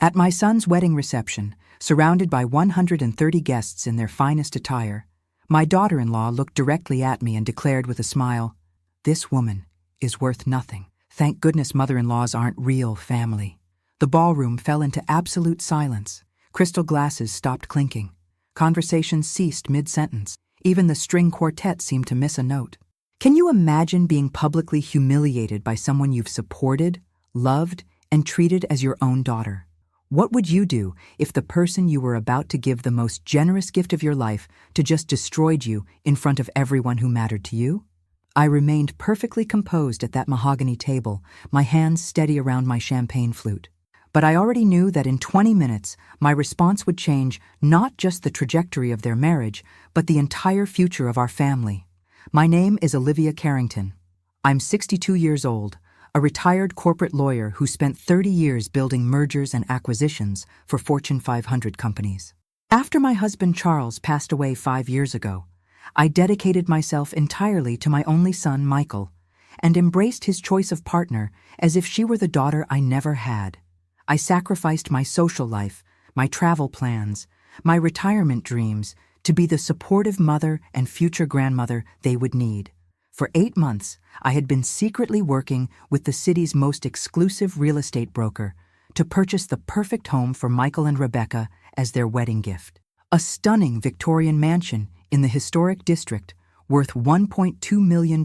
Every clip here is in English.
At my son's wedding reception, surrounded by 130 guests in their finest attire, my daughter-in-law looked directly at me and declared with a smile, "This woman is worth nothing. Thank goodness mother-in-laws aren't real family." The ballroom fell into absolute silence. Crystal glasses stopped clinking. Conversations ceased mid-sentence. Even the string quartet seemed to miss a note. Can you imagine being publicly humiliated by someone you've supported, loved, and treated as your own daughter? What would you do if the person you were about to give the most generous gift of your life to just destroyed you in front of everyone who mattered to you? I remained perfectly composed at that mahogany table, my hands steady around my champagne flute. But I already knew that in 20 minutes, my response would change not just the trajectory of their marriage, but the entire future of our family. My name is Olivia Carrington. I'm 62 years old, a retired corporate lawyer who spent 30 years building mergers and acquisitions for Fortune 500 companies. After my husband Charles passed away 5 years ago, I dedicated myself entirely to my only son, Michael, and embraced his choice of partner as if she were the daughter I never had. I sacrificed my social life, my travel plans, my retirement dreams to be the supportive mother and future grandmother they would need. For 8 months, I had been secretly working with the city's most exclusive real estate broker to purchase the perfect home for Michael and Rebecca as their wedding gift. A stunning Victorian mansion in the historic district worth $1.2 million,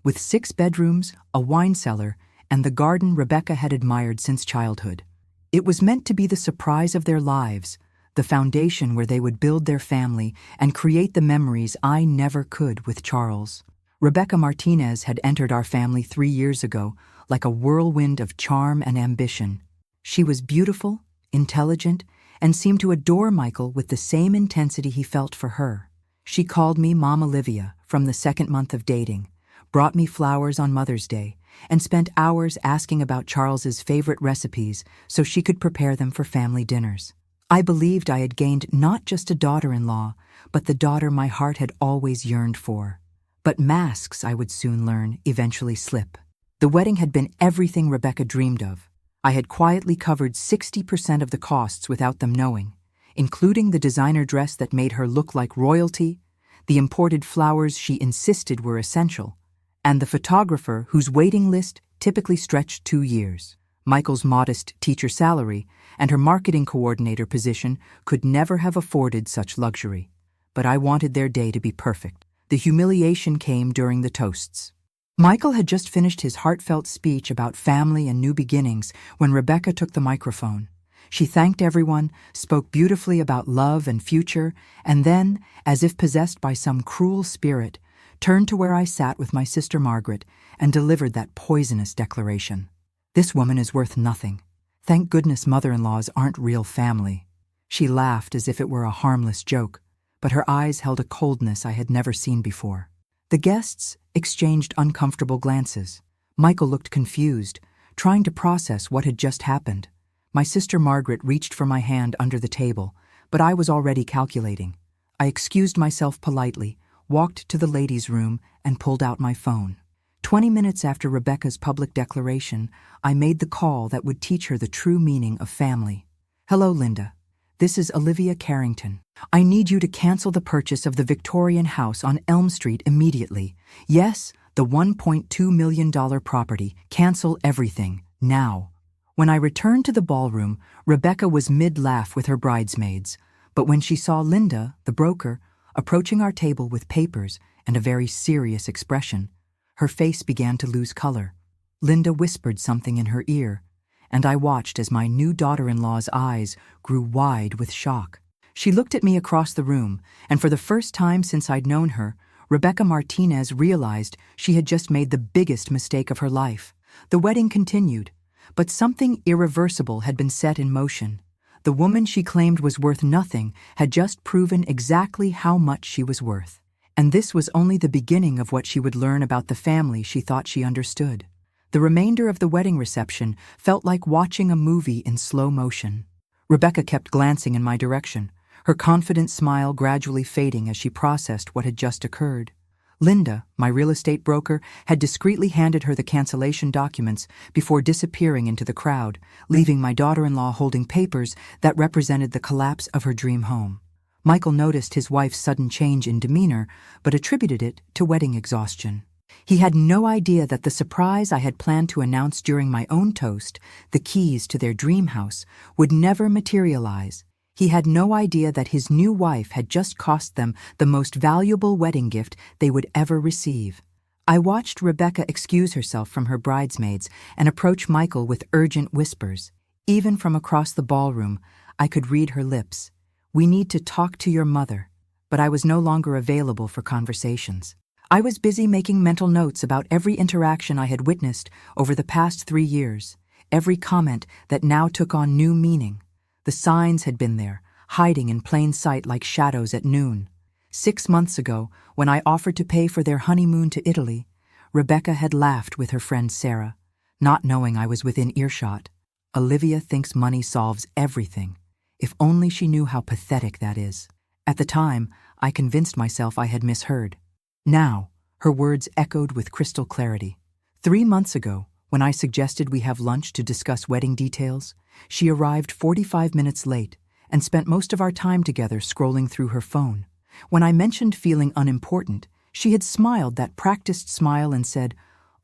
with 6 bedrooms, a wine cellar, and the garden Rebecca had admired since childhood. It was meant to be the surprise of their lives, the foundation where they would build their family and create the memories I never could with Charles. Rebecca Martinez had entered our family 3 years ago like a whirlwind of charm and ambition. She was beautiful, intelligent, and seemed to adore Michael with the same intensity he felt for her. She called me Mom Olivia from the 2nd month of dating, brought me flowers on Mother's Day, and spent hours asking about Charles's favorite recipes so she could prepare them for family dinners. I believed I had gained not just a daughter-in-law, but the daughter my heart had always yearned for. But masks, I would soon learn, eventually slip. The wedding had been everything Rebecca dreamed of. I had quietly covered 60% of the costs without them knowing, including the designer dress that made her look like royalty, the imported flowers she insisted were essential, and the photographer whose waiting list typically stretched 2 years. Michael's modest teacher salary and her marketing coordinator position could never have afforded such luxury. But I wanted their day to be perfect. The humiliation came during the toasts. Michael had just finished his heartfelt speech about family and new beginnings when Rebecca took the microphone. She thanked everyone, spoke beautifully about love and future, and then, as if possessed by some cruel spirit, turned to where I sat with my sister Margaret and delivered that poisonous declaration. "This woman is worth nothing. Thank goodness mother-in-laws aren't real family." She laughed as if it were a harmless joke, but her eyes held a coldness I had never seen before. The guests exchanged uncomfortable glances. Michael looked confused, trying to process what had just happened. My sister Margaret reached for my hand under the table, but I was already calculating. I excused myself politely, walked to the ladies' room, and pulled out my phone. 20 minutes after Rebecca's public declaration, I made the call that would teach her the true meaning of family. "Hello, Linda. This is Olivia Carrington. I need you to cancel the purchase of the Victorian house on Elm Street immediately. Yes, the $1.2 million property. Cancel everything, now." When I returned to the ballroom, Rebecca was mid-laugh with her bridesmaids, but when she saw Linda, the broker, approaching our table with papers and a very serious expression, her face began to lose color. Linda whispered something in her ear, and I watched as my new daughter-in-law's eyes grew wide with shock. She looked at me across the room, and for the first time since I'd known her, Rebecca Martinez realized she had just made the biggest mistake of her life. The wedding continued, but something irreversible had been set in motion. The woman she claimed was worth nothing had just proven exactly how much she was worth. And this was only the beginning of what she would learn about the family she thought she understood. The remainder of the wedding reception felt like watching a movie in slow motion. Rebecca kept glancing in my direction, her confident smile gradually fading as she processed what had just occurred. Linda, my real estate broker, had discreetly handed her the cancellation documents before disappearing into the crowd, leaving my daughter-in-law holding papers that represented the collapse of her dream home. Michael noticed his wife's sudden change in demeanor, but attributed it to wedding exhaustion. He had no idea that the surprise I had planned to announce during my own toast, the keys to their dream house, would never materialize. He had no idea that his new wife had just cost them the most valuable wedding gift they would ever receive. I watched Rebecca excuse herself from her bridesmaids and approach Michael with urgent whispers. Even from across the ballroom, I could read her lips. "We need to talk to your mother." But I was no longer available for conversations. I was busy making mental notes about every interaction I had witnessed over the past 3 years, every comment that now took on new meaning. The signs had been there, hiding in plain sight like shadows at noon. 6 months ago, when I offered to pay for their honeymoon to Italy, Rebecca had laughed with her friend Sarah, not knowing I was within earshot. Olivia thinks money solves everything. If only she knew how pathetic that is. At the time, I convinced myself I had misheard. Now, her words echoed with crystal clarity. 3 months ago, when I suggested we have lunch to discuss wedding details, she arrived 45 minutes late and spent most of our time together scrolling through her phone. When I mentioned feeling unimportant, she had smiled that practiced smile and said,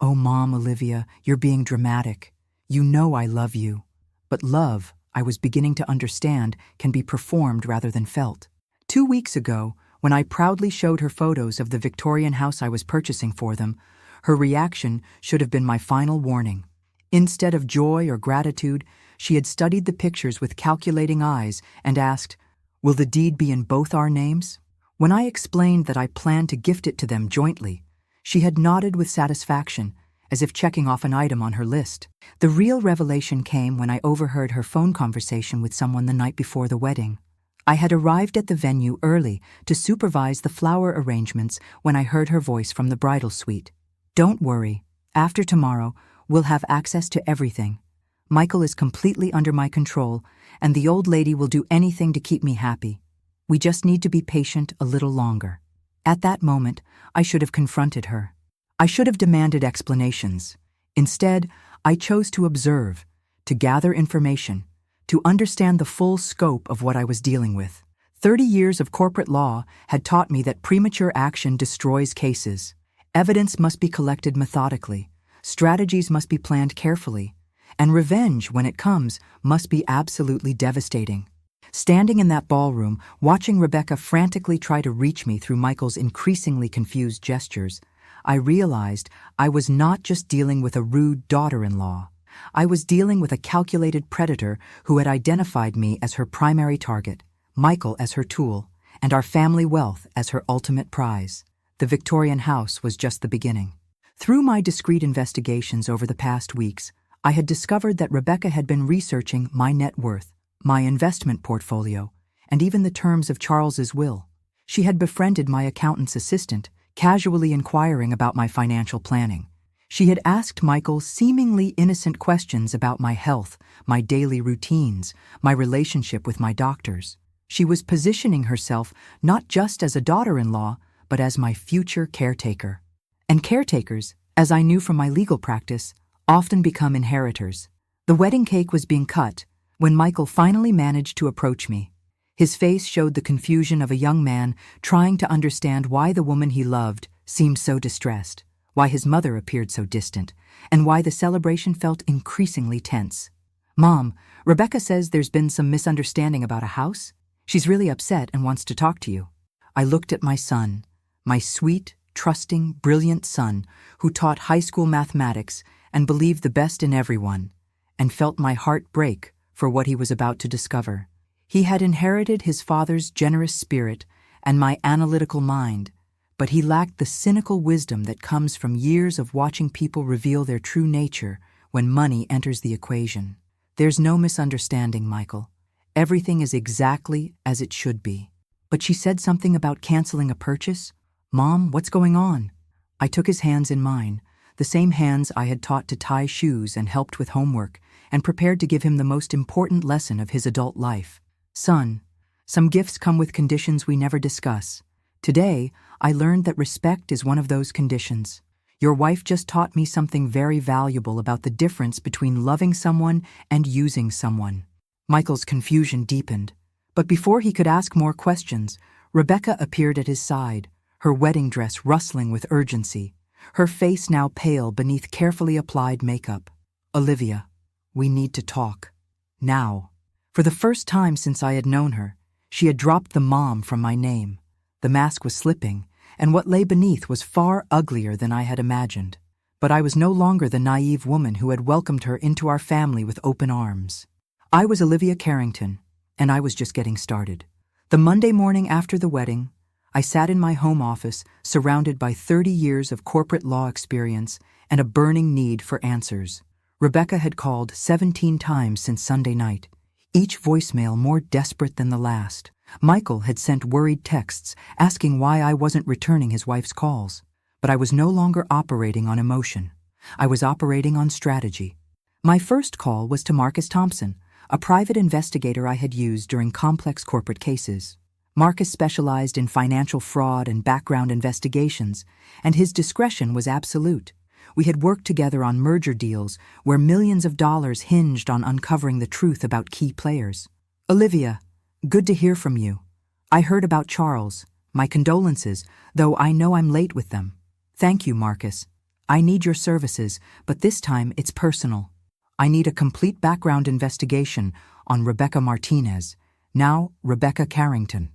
"Oh, Mom, Olivia, you're being dramatic. You know I love you." But love, I was beginning to understand, can be performed rather than felt. 2 weeks ago, when I proudly showed her photos of the Victorian house I was purchasing for them, her reaction should have been my final warning. Instead of joy or gratitude, she had studied the pictures with calculating eyes and asked, "Will the deed be in both our names?" When I explained that I planned to gift it to them jointly, she had nodded with satisfaction, as if checking off an item on her list. The real revelation came when I overheard her phone conversation with someone the night before the wedding. I had arrived at the venue early to supervise the flower arrangements when I heard her voice from the bridal suite. "Don't worry. After tomorrow, we'll have access to everything. Michael is completely under my control, and the old lady will do anything to keep me happy. We just need to be patient a little longer." At that moment, I should have confronted her. I should have demanded explanations. Instead, I chose to observe, to gather information, to understand the full scope of what I was dealing with. 30 years of corporate law had taught me that premature action destroys cases. Evidence must be collected methodically, strategies must be planned carefully, and revenge, when it comes, must be absolutely devastating. Standing in that ballroom, watching Rebecca frantically try to reach me through Michael's increasingly confused gestures, I realized I was not just dealing with a rude daughter-in-law. I was dealing with a calculated predator who had identified me as her primary target, Michael as her tool, and our family wealth as her ultimate prize. The Victorian house was just the beginning. Through my discreet investigations over the past weeks, I had discovered that Rebecca had been researching my net worth, my investment portfolio, and even the terms of Charles's will. She had befriended my accountant's assistant, casually inquiring about my financial planning. She had asked Michael seemingly innocent questions about my health, my daily routines, my relationship with my doctors. She was positioning herself not just as a daughter-in-law, but as my future caretaker. And caretakers, as I knew from my legal practice, often become inheritors. The wedding cake was being cut when Michael finally managed to approach me. His face showed the confusion of a young man trying to understand why the woman he loved seemed so distressed, why his mother appeared so distant, and why the celebration felt increasingly tense. "Mom, Rebecca says there's been some misunderstanding about a house. She's really upset and wants to talk to you." I looked at my son, my sweet, trusting, brilliant son who taught high school mathematics and believed the best in everyone, and felt my heart break for what he was about to discover. He had inherited his father's generous spirit and my analytical mind, but he lacked the cynical wisdom that comes from years of watching people reveal their true nature when money enters the equation. "There's no misunderstanding, Michael. Everything is exactly as it should be." "But she said something about canceling a purchase? Mom, what's going on?" I took his hands in mine, the same hands I had taught to tie shoes and helped with homework, and prepared to give him the most important lesson of his adult life. "Son, some gifts come with conditions we never discuss. Today, I learned that respect is one of those conditions. Your wife just taught me something very valuable about the difference between loving someone and using someone. Michael's confusion deepened, but before he could ask more questions, Rebecca appeared at his side, her wedding dress rustling with urgency, her face now pale beneath carefully applied makeup. "Olivia, we need to talk. Now." For the first time since I had known her, she had dropped the mom from my name. The mask was slipping, and what lay beneath was far uglier than I had imagined. But I was no longer the naive woman who had welcomed her into our family with open arms. I was Olivia Carrington, and I was just getting started. The Monday morning after the wedding, I sat in my home office, surrounded by 30 years of corporate law experience and a burning need for answers. Rebecca had called 17 times since Sunday night, each voicemail more desperate than the last. Michael had sent worried texts asking why I wasn't returning his wife's calls. But I was no longer operating on emotion. I was operating on strategy. My first call was to Marcus Thompson, a private investigator I had used during complex corporate cases. Marcus specialized in financial fraud and background investigations, and his discretion was absolute. We had worked together on merger deals where millions of dollars hinged on uncovering the truth about key players. "Olivia, good to hear from you. I heard about Charles. My condolences, though I know I'm late with them." "Thank you, Marcus. I need your services, but this time it's personal. I need a complete background investigation on Rebecca Martinez, now Rebecca Carrington.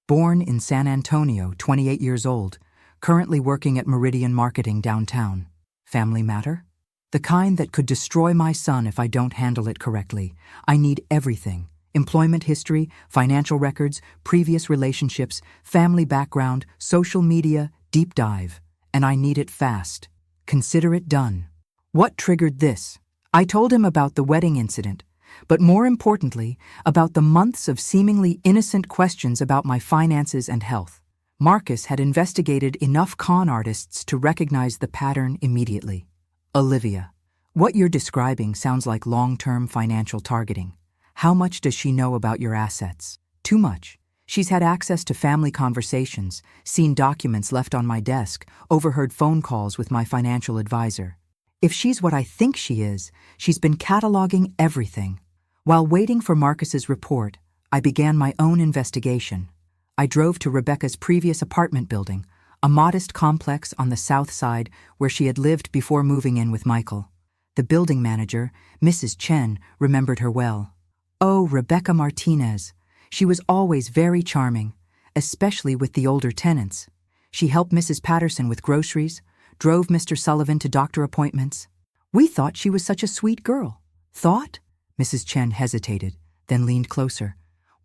Born in San Antonio, 28 years old, currently working at Meridian Marketing downtown. Family matter? The kind that could destroy my son if I don't handle it correctly. I need everything. Employment history, financial records, previous relationships, family background, social media, deep dive. And I need it fast. Consider it done." What triggered this? I told him about the wedding incident, but more importantly, about the months of seemingly innocent questions about my finances and health. Marcus had investigated enough con artists to recognize the pattern immediately. "Olivia, what you're describing sounds like long-term financial targeting. How much does she know about your assets?" "Too much. She's had access to family conversations, seen documents left on my desk, overheard phone calls with my financial advisor. If she's what I think she is, she's been cataloging everything." While waiting for Marcus's report, I began my own investigation. I drove to Rebecca's previous apartment building, a modest complex on the south side where she had lived before moving in with Michael. The building manager, Mrs. Chen, remembered her well. Oh, Rebecca Martinez. She was always very charming, especially with the older tenants. She helped Mrs. Patterson with groceries, drove Mr. Sullivan to doctor appointments. We thought she was such a sweet girl. Thought? Mrs. Chen hesitated, then leaned closer.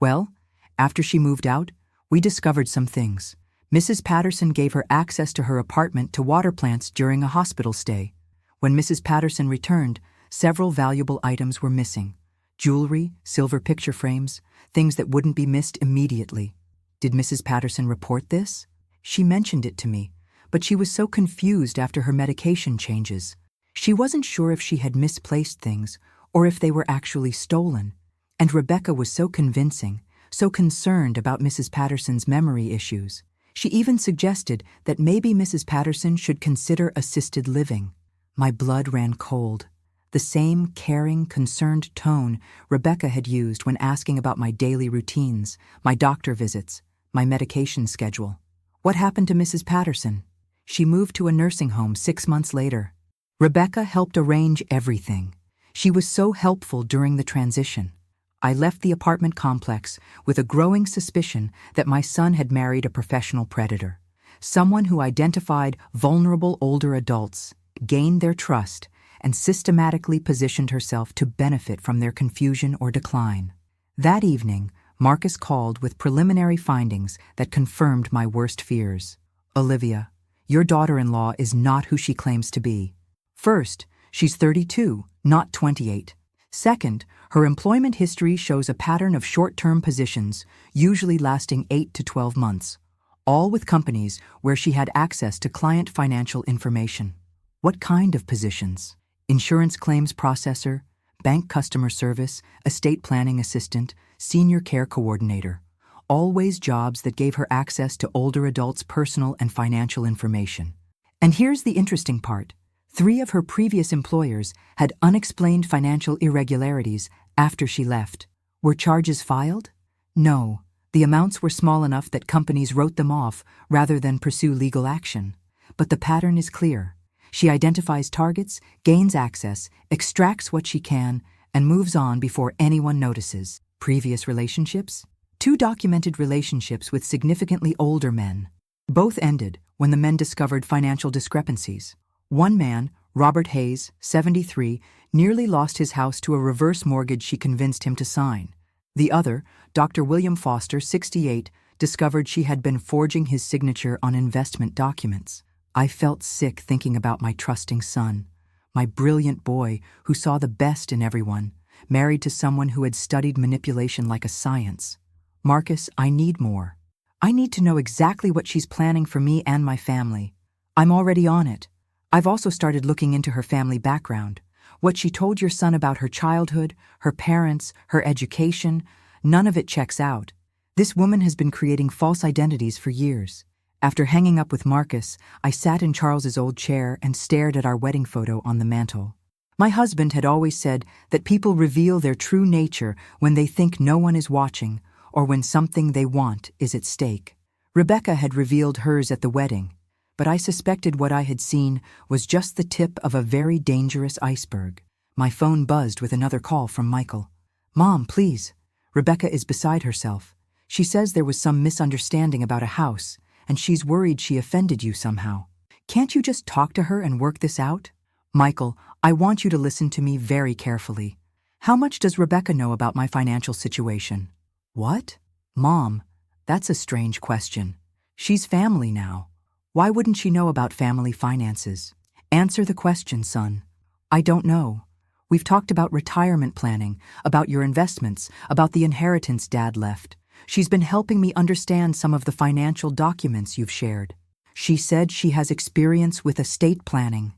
Well, after she moved out, we discovered some things. Mrs. Patterson gave her access to her apartment to water plants during a hospital stay. When Mrs. Patterson returned, several valuable items were missing. Jewelry, silver picture frames, things that wouldn't be missed immediately. Did Mrs. Patterson report this? She mentioned it to me, but she was so confused after her medication changes. She wasn't sure if she had misplaced things or if they were actually stolen. And Rebecca was so convincing, so concerned about Mrs. Patterson's memory issues. She even suggested that maybe Mrs. Patterson should consider assisted living. My blood ran cold. The same caring, concerned tone Rebecca had used when asking about my daily routines, my doctor visits, my medication schedule. What happened to Mrs. Patterson? She moved to a nursing home 6 months later. Rebecca helped arrange everything. She was so helpful during the transition. I left the apartment complex with a growing suspicion that my son had married a professional predator, someone who identified vulnerable older adults, gained their trust, and systematically positioned herself to benefit from their confusion or decline. That evening, Marcus called with preliminary findings that confirmed my worst fears. "Olivia, your daughter-in-law is not who she claims to be. First, she's 32, not 28. Second, her employment history shows a pattern of short-term positions, usually lasting 8 to 12 months, all with companies where she had access to client financial information. What kind of positions? Insurance claims processor, bank customer service, estate planning assistant, senior care coordinator. always jobs that gave her access to older adults' personal and financial information. And here's the interesting part. 3 of her previous employers had unexplained financial irregularities after she left. Were charges filed? No. The amounts were small enough that companies wrote them off rather than pursue legal action. But the pattern is clear. She identifies targets, gains access, extracts what she can, and moves on before anyone notices. Previous relationships? 2 documented relationships with significantly older men. Both ended when the men discovered financial discrepancies. One man, Robert Hayes, 73, nearly lost his house to a reverse mortgage she convinced him to sign. The other, Dr. William Foster, 68, discovered she had been forging his signature on investment documents. I felt sick thinking about my trusting son, my brilliant boy who saw the best in everyone, married to someone who had studied manipulation like a science. Marcus, I need more. I need to know exactly what she's planning for me and my family. I'm already on it. I've also started looking into her family background. What she told your son about her childhood, her parents, her education, none of it checks out. This woman has been creating false identities for years. After hanging up with Marcus, I sat in Charles's old chair and stared at our wedding photo on the mantel. My husband had always said that people reveal their true nature when they think no one is watching or when something they want is at stake. Rebecca had revealed hers at the wedding, but I suspected what I had seen was just the tip of a very dangerous iceberg. My phone buzzed with another call from Michael. "Mom, please. Rebecca is beside herself. She says there was some misunderstanding about a house, and she's worried she offended you somehow. Can't you just talk to her and work this out?" "Michael, I want you to listen to me very carefully. How much does Rebecca know about my financial situation?" "What? Mom, that's a strange question. She's family now. Why wouldn't she know about family finances? Answer the question, son." "I don't know. We've talked about retirement planning, about your investments, about the inheritance Dad left. She's been helping me understand some of the financial documents you've shared. She said she has experience with estate planning."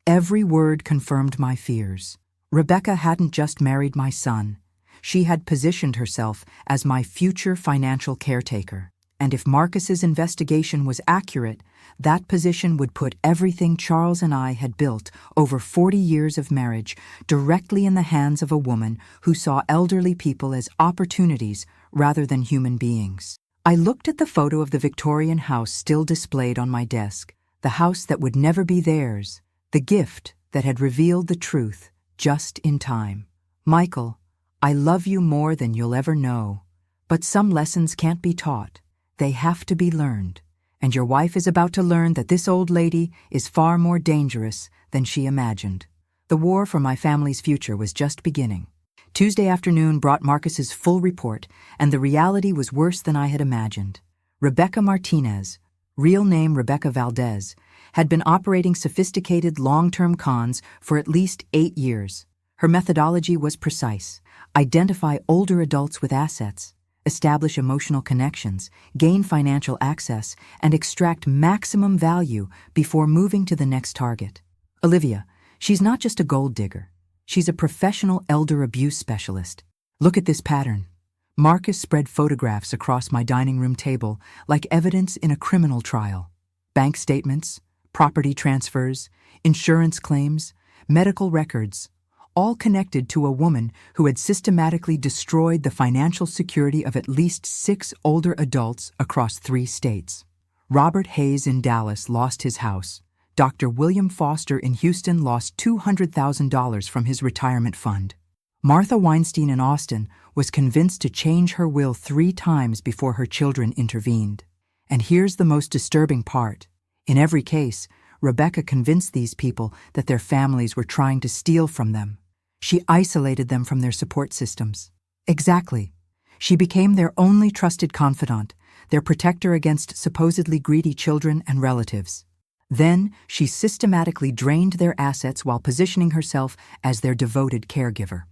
Every word confirmed my fears. Rebecca hadn't just married my son. She had positioned herself as my future financial caretaker. And if Marcus's investigation was accurate, that position would put everything Charles and I had built over 40 years of marriage directly in the hands of a woman who saw elderly people as opportunities rather than human beings. I looked at the photo of the Victorian house still displayed on my desk, the house that would never be theirs, the gift that had revealed the truth just in time. "Michael, I love you more than you'll ever know, but some lessons can't be taught. They have to be learned, and your wife is about to learn that this old lady is far more dangerous than she imagined." The war for my family's future was just beginning. Tuesday afternoon brought Marcus's full report, and the reality was worse than I had imagined. Rebecca Martinez, real name Rebecca Valdez, had been operating sophisticated long-term cons for at least 8 years. Her methodology was precise: identify older adults with assets, establish emotional connections, gain financial access, and extract maximum value before moving to the next target. Olivia, she's not just a gold digger. She's a professional elder abuse specialist. Look at this pattern. Marcus spread photographs across my dining room table like evidence in a criminal trial. Bank statements, property transfers, insurance claims, medical records, all connected to a woman who had systematically destroyed the financial security of at least 6 older adults across 3 states. Robert Hayes in Dallas lost his house. Dr. William Foster in Houston lost $200,000 from his retirement fund. Martha Weinstein in Austin was convinced to change her will 3 times before her children intervened. And here's the most disturbing part. In every case, Rebecca convinced these people that their families were trying to steal from them. She isolated them from their support systems. Exactly. She became their only trusted confidant, their protector against supposedly greedy children and relatives. Then she systematically drained their assets while positioning herself as their devoted caregiver.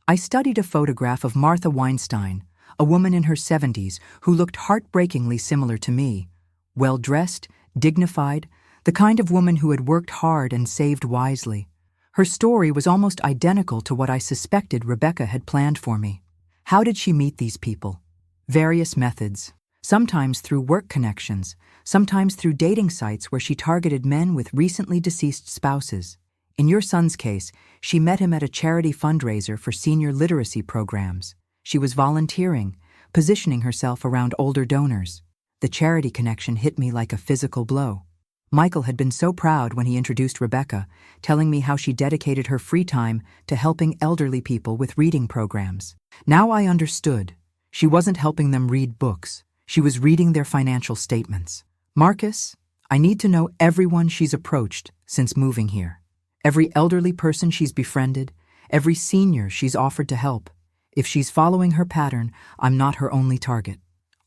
I studied a photograph of Martha Weinstein, a woman in her 70s who looked heartbreakingly similar to me. Well-dressed, dignified, the kind of woman who had worked hard and saved wisely. Her story was almost identical to what I suspected Rebecca had planned for me. How did she meet these people? Various methods. Sometimes through work connections, sometimes through dating sites where she targeted men with recently deceased spouses. In your son's case, she met him at a charity fundraiser for senior literacy programs. She was volunteering, positioning herself around older donors. The charity connection hit me like a physical blow. Michael had been so proud when he introduced Rebecca, telling me how she dedicated her free time to helping elderly people with reading programs. Now I understood. She wasn't helping them read books. She was reading their financial statements. Marcus, I need to know everyone she's approached since moving here. Every elderly person she's befriended, every senior she's offered to help. If she's following her pattern, I'm not her only target.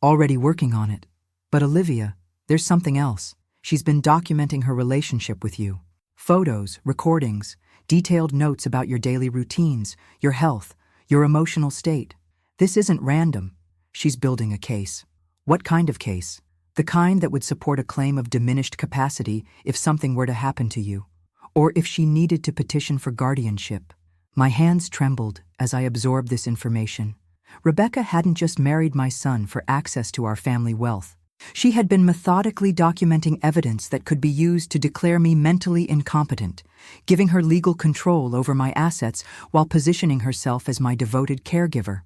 Already working on it. But Olivia, there's something else. She's been documenting her relationship with you. Photos, recordings, detailed notes about your daily routines, your health, your emotional state. This isn't random. She's building a case. What kind of case? The kind that would support a claim of diminished capacity if something were to happen to you. Or if she needed to petition for guardianship. My hands trembled as I absorbed this information. Rebecca hadn't just married my son for access to our family wealth. She had been methodically documenting evidence that could be used to declare me mentally incompetent, giving her legal control over my assets while positioning herself as my devoted caregiver.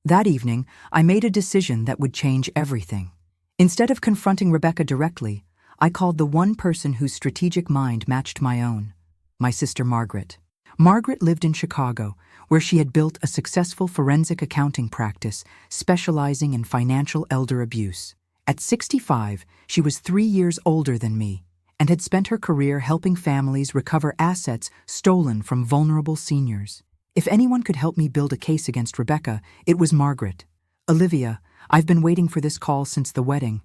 That evening, I made a decision that would change everything. Instead of confronting Rebecca directly, I called the one person whose strategic mind matched my own, my sister Margaret. Margaret lived in Chicago, where she had built a successful forensic accounting practice specializing in financial elder abuse. At 65, she was 3 years older than me and had spent her career helping families recover assets stolen from vulnerable seniors. If anyone could help me build a case against Rebecca, it was Margaret. Olivia, I've been waiting for this call since the wedding.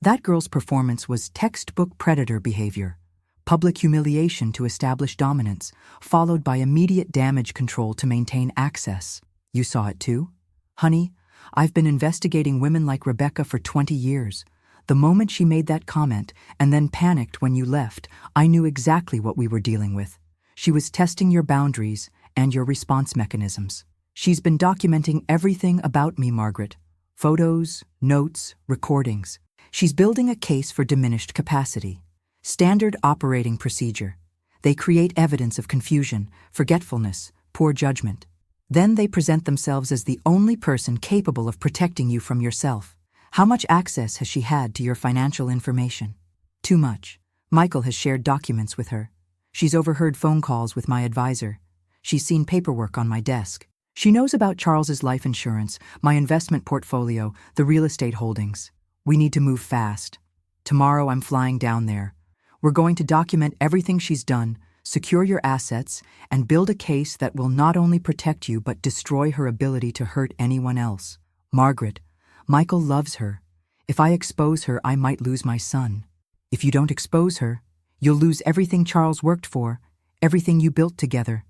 That girl's performance was textbook predator behavior. Public humiliation to establish dominance, followed by immediate damage control to maintain access. You saw it too? Honey, I've been investigating women like Rebecca for 20 years. The moment she made that comment and then panicked when you left, I knew exactly what we were dealing with. She was testing your boundaries and your response mechanisms. She's been documenting everything about me, Margaret. Photos, notes, recordings. She's building a case for diminished capacity. Standard operating procedure. They create evidence of confusion, forgetfulness, poor judgment. Then they present themselves as the only person capable of protecting you from yourself. How much access has she had to your financial information? Too much. Michael has shared documents with her. She's overheard phone calls with my advisor. She's seen paperwork on my desk. She knows about Charles's life insurance, my investment portfolio, the real estate holdings. We need to move fast. Tomorrow I'm flying down there. We're going to document everything she's done, secure your assets, and build a case that will not only protect you but destroy her ability to hurt anyone else. Margaret, Michael loves her. If I expose her, I might lose my son. If you don't expose her, you'll lose everything Charles worked for, everything you built together,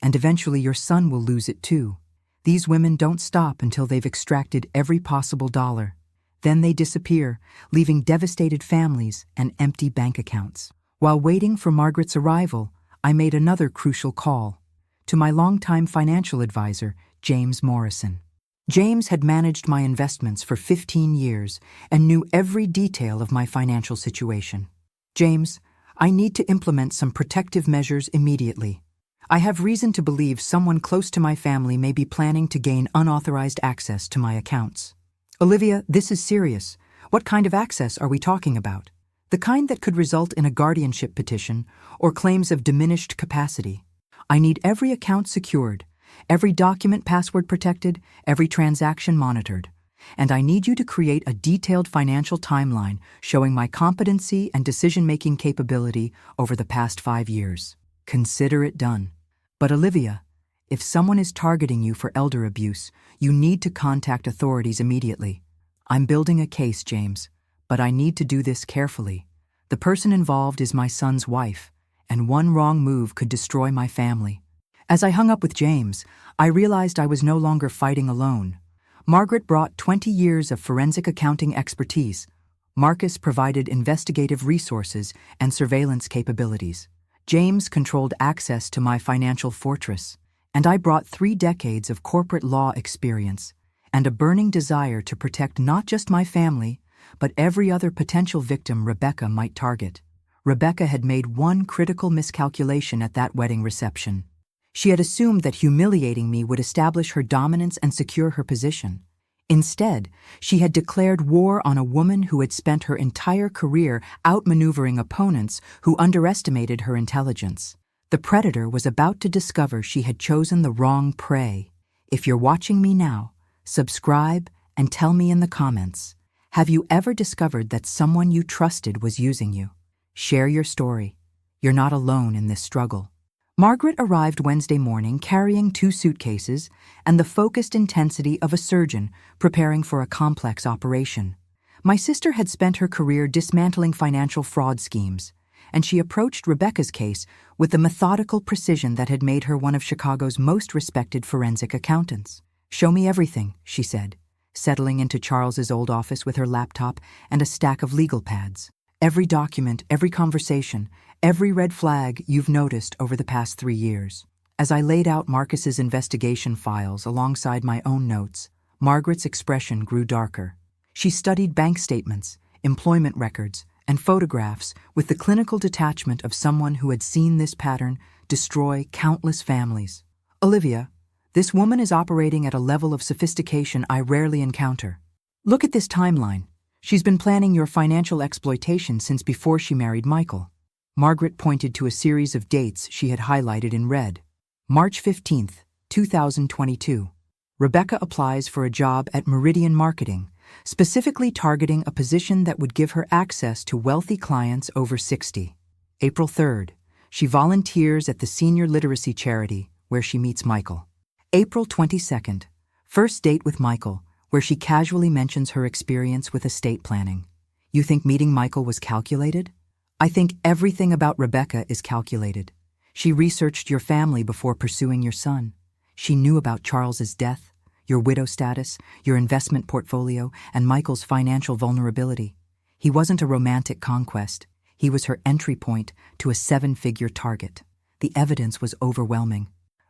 and eventually your son will lose it too. These women don't stop until they've extracted every possible dollar. Then they disappear, leaving devastated families and empty bank accounts. While waiting for Margaret's arrival, I made another crucial call to my longtime financial advisor, James Morrison. James had managed my investments for 15 years and knew every detail of my financial situation. James, I need to implement some protective measures immediately. I have reason to believe someone close to my family may be planning to gain unauthorized access to my accounts. Olivia, this is serious. What kind of access are we talking about? The kind that could result in a guardianship petition or claims of diminished capacity. I need every account secured, every document password protected, every transaction monitored. And I need you to create a detailed financial timeline showing my competency and decision-making capability over the past 5 years. Consider it done. But Olivia, if someone is targeting you for elder abuse, you need to contact authorities immediately. I'm building a case, James, but I need to do this carefully. The person involved is my son's wife, and one wrong move could destroy my family. As I hung up with James, I realized I was no longer fighting alone. Margaret brought 20 years of forensic accounting expertise. Marcus provided investigative resources and surveillance capabilities. James controlled access to my financial fortress, and I brought 3 decades of corporate law experience and a burning desire to protect not just my family, but every other potential victim Rebecca might target. Rebecca had made one critical miscalculation at that wedding reception. She had assumed that humiliating me would establish her dominance and secure her position. Instead, she had declared war on a woman who had spent her entire career outmaneuvering opponents who underestimated her intelligence. The predator was about to discover she had chosen the wrong prey. If you're watching me now, subscribe and tell me in the comments, have you ever discovered that someone you trusted was using you? Share your story. You're not alone in this struggle. Margaret arrived Wednesday morning carrying 2 suitcases and the focused intensity of a surgeon preparing for a complex operation. My sister had spent her career dismantling financial fraud schemes, and she approached Rebecca's case with the methodical precision that had made her one of Chicago's most respected forensic accountants. "Show me everything," she said, settling into Charles's old office with her laptop and a stack of legal pads. "Every document, every conversation, every red flag you've noticed over the past 3 years." As I laid out Marcus's investigation files alongside my own notes, Margaret's expression grew darker. She studied bank statements, employment records, and photographs with the clinical detachment of someone who had seen this pattern destroy countless families. "Olivia, this woman is operating at a level of sophistication I rarely encounter. Look at this timeline. She's been planning your financial exploitation since before she married Michael." Margaret pointed to a series of dates she had highlighted in red. March 15th, 2022. Rebecca applies for a job at Meridian Marketing, specifically targeting a position that would give her access to wealthy clients over 60. April 3rd. She volunteers at the senior literacy charity where she meets Michael. April 22nd. First date with Michael, where she casually mentions her experience with estate planning. You think meeting Michael was calculated? I think everything about Rebecca is calculated. She researched your family before pursuing your son. She knew about Charles's death, your widow status, your investment portfolio, and Michael's financial vulnerability. He wasn't a romantic conquest. He was her entry point to a 7-figure target. The evidence was overwhelming.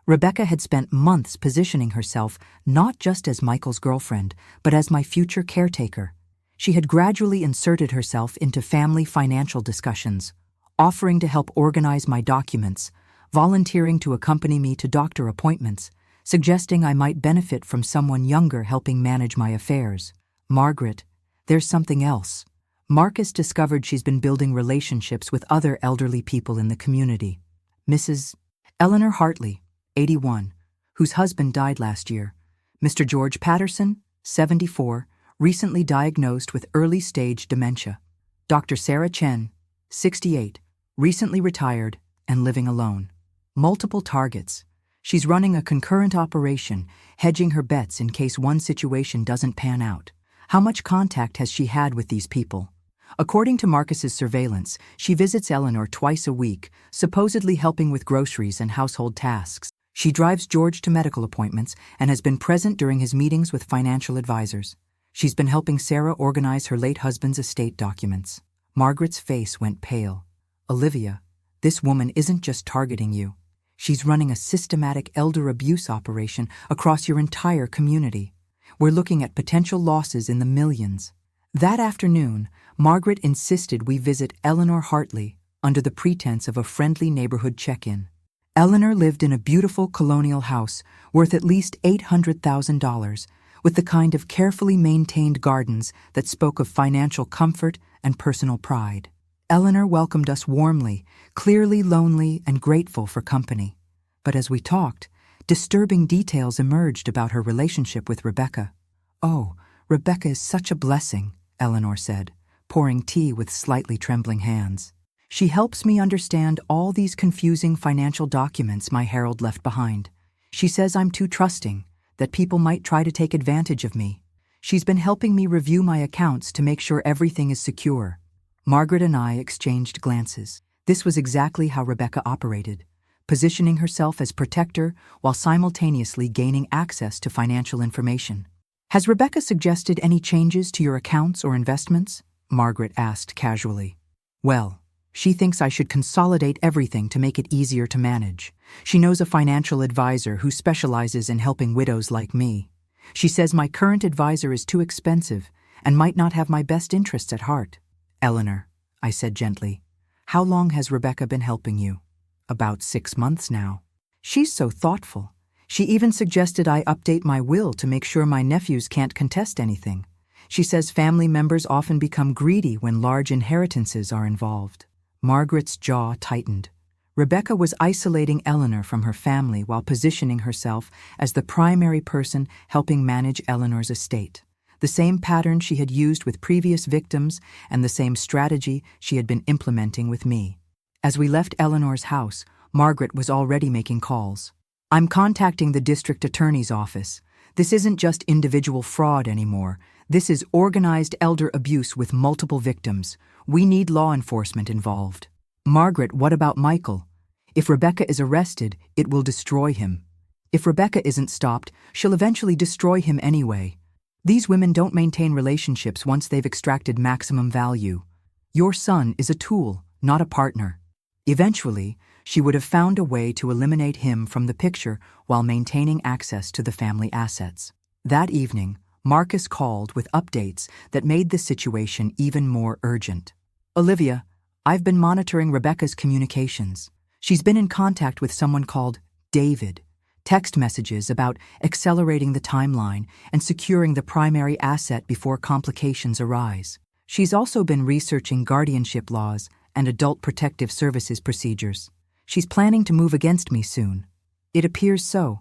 Rebecca had spent months positioning herself not just as Michael's girlfriend, but as my future caretaker. She had gradually inserted herself into family financial discussions, offering to help organize my documents, volunteering to accompany me to doctor appointments, suggesting I might benefit from someone younger helping manage my affairs. "Margaret, there's something else." Marcus discovered she's been building relationships with other elderly people in the community. Mrs. Eleanor Hartley, 81, whose husband died last year. Mr. George Patterson, 74, recently diagnosed with early-stage dementia. Dr. Sarah Chen, 68, recently retired and living alone. Multiple targets. She's running a concurrent operation, hedging her bets in case one situation doesn't pan out. How much contact has she had with these people? According to Marcus's surveillance, she visits Eleanor twice a week, supposedly helping with groceries and household tasks. She drives George to medical appointments and has been present during his meetings with financial advisors. She's been helping Sarah organize her late husband's estate documents. Margaret's face went pale. "Olivia, this woman isn't just targeting you. She's running a systematic elder abuse operation across your entire community. We're looking at potential losses in the millions." That afternoon, Margaret insisted we visit Eleanor Hartley under the pretense of a friendly neighborhood check-in. Eleanor lived in a beautiful colonial house worth at least $800,000, with the kind of carefully maintained gardens that spoke of financial comfort and personal pride. Eleanor welcomed us warmly, clearly lonely and grateful for company. But as we talked, disturbing details emerged about her relationship with Rebecca. "Oh, Rebecca is such a blessing," Eleanor said, pouring tea with slightly trembling hands. "She helps me understand all these confusing financial documents my Herald left behind. She says I'm too trusting, that people might try to take advantage of me. She's been helping me review my accounts to make sure everything is secure." Margaret and I exchanged glances. This was exactly how Rebecca operated, positioning herself as protector while simultaneously gaining access to financial information. "Has Rebecca suggested any changes to your accounts or investments?" Margaret asked casually. "Well, she thinks I should consolidate everything to make it easier to manage. She knows a financial advisor who specializes in helping widows like me. She says my current advisor is too expensive, and might not have my best interests at heart. Eleanor, I said gently, how long has Rebecca been helping you? About 6 months now. She's so thoughtful. She even suggested I update my will to make sure my nephews can't contest anything. She says family members often become greedy when large inheritances are involved. Margaret's jaw tightened. Rebecca was isolating Eleanor from her family while positioning herself as the primary person helping manage Eleanor's estate. The same pattern she had used with previous victims and the same strategy she had been implementing with me. As we left Eleanor's house, Margaret was already making calls. I'm contacting the district attorney's office. This isn't just individual fraud anymore. This is organized elder abuse with multiple victims. We need law enforcement involved. Margaret, what about Michael? If Rebecca is arrested, it will destroy him. If Rebecca isn't stopped, she'll eventually destroy him anyway. These women don't maintain relationships once they've extracted maximum value. Your son is a tool, not a partner. Eventually, she would have found a way to eliminate him from the picture while maintaining access to the family assets. That evening, Marcus called with updates that made the situation even more urgent. Olivia, I've been monitoring Rebecca's communications. She's been in contact with someone called David. Text messages about accelerating the timeline and securing the primary asset before complications arise. She's also been researching guardianship laws and adult protective services procedures. She's planning to move against me soon. It appears so.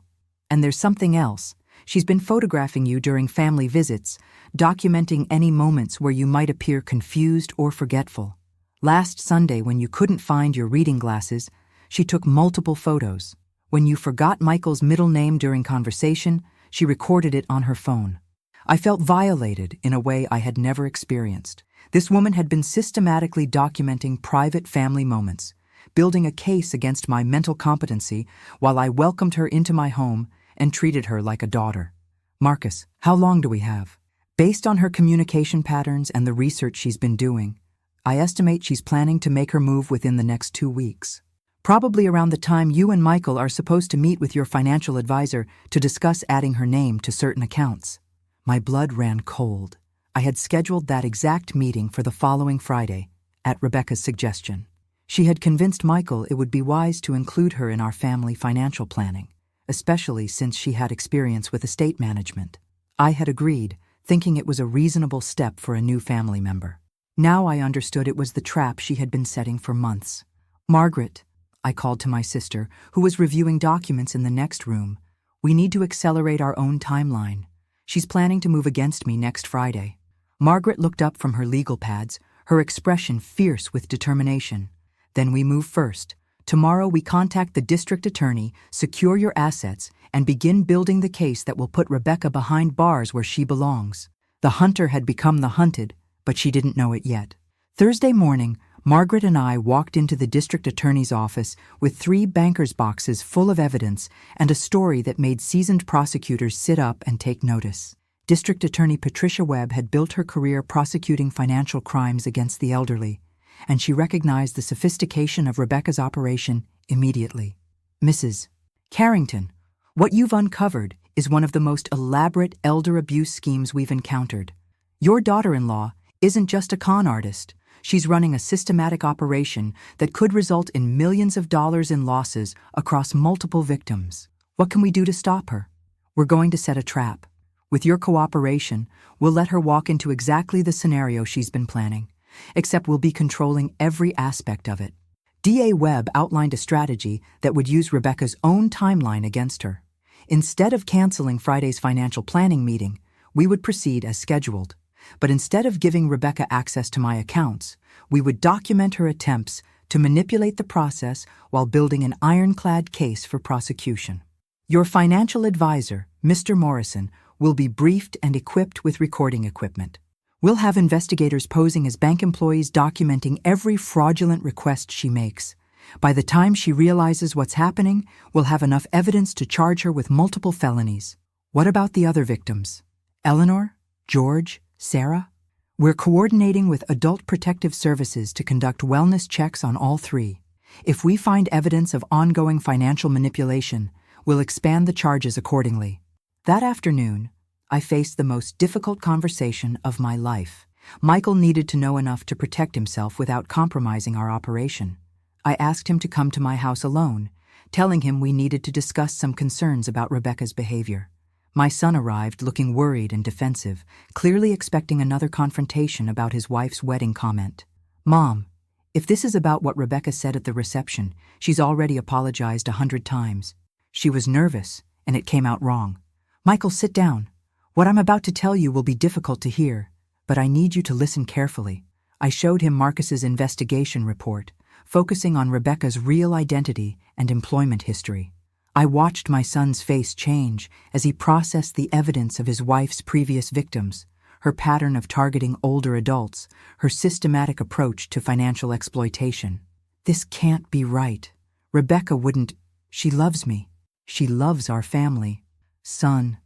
And there's something else. She's been photographing you during family visits, documenting any moments where you might appear confused or forgetful. Last Sunday, when you couldn't find your reading glasses, she took multiple photos. When you forgot Michael's middle name during conversation, she recorded it on her phone. I felt violated in a way I had never experienced. This woman had been systematically documenting private family moments, building a case against my mental competency while I welcomed her into my home and treated her like a daughter. Marcus, how long do we have? Based on her communication patterns and the research she's been doing, I estimate she's planning to make her move within the next 2 weeks. Probably around the time you and Michael are supposed to meet with your financial advisor to discuss adding her name to certain accounts. My blood ran cold. I had scheduled that exact meeting for the following Friday, at Rebecca's suggestion. She had convinced Michael it would be wise to include her in our family financial planning, especially since she had experience with estate management. I had agreed, thinking it was a reasonable step for a new family member. Now I understood it was the trap she had been setting for months. Margaret, I called to my sister, who was reviewing documents in the next room. We need to accelerate our own timeline. She's planning to move against me next Friday. Margaret looked up from her legal pads, her expression fierce with determination. Then we move first. Tomorrow we contact the district attorney, secure your assets, and begin building the case that will put Rebecca behind bars where she belongs. The hunter had become the hunted, but she didn't know it yet. Thursday morning, Margaret and I walked into the district attorney's office with 3 banker's boxes full of evidence and a story that made seasoned prosecutors sit up and take notice. District Attorney Patricia Webb had built her career prosecuting financial crimes against the elderly, and she recognized the sophistication of Rebecca's operation immediately. Mrs. Carrington, what you've uncovered is one of the most elaborate elder abuse schemes we've encountered. Your daughter-in-law isn't just a con artist. She's running a systematic operation that could result in millions of dollars in losses across multiple victims. What can we do to stop her? We're going to set a trap. With your cooperation, we'll let her walk into exactly the scenario she's been planning, except we'll be controlling every aspect of it. DA Webb outlined a strategy that would use Rebecca's own timeline against her. Instead of canceling Friday's financial planning meeting, we would proceed as scheduled. But instead of giving Rebecca access to my accounts, we would document her attempts to manipulate the process while building an ironclad case for prosecution. Your financial advisor, Mr. Morrison, will be briefed and equipped with recording equipment. We'll have investigators posing as bank employees documenting every fraudulent request she makes. By the time she realizes what's happening, we'll have enough evidence to charge her with multiple felonies. What about the other victims? Eleanor? George? Sarah? We're coordinating with Adult Protective Services to conduct wellness checks on all 3. If we find evidence of ongoing financial manipulation, we'll expand the charges accordingly. That afternoon, I faced the most difficult conversation of my life. Michael needed to know enough to protect himself without compromising our operation. I asked him to come to my house alone, telling him we needed to discuss some concerns about Rebecca's behavior. My son arrived looking worried and defensive, clearly expecting another confrontation about his wife's wedding comment. "Mom, if this is about what Rebecca said at the reception, she's already apologized 100 times. She was nervous, and it came out wrong." "Michael, sit down. What I'm about to tell you will be difficult to hear, but I need you to listen carefully." I showed him Marcus's investigation report, focusing on Rebecca's real identity and employment history. I watched my son's face change as he processed the evidence of his wife's previous victims, her pattern of targeting older adults, her systematic approach to financial exploitation. This can't be right. Rebecca wouldn't. She loves me. She loves our family. Son,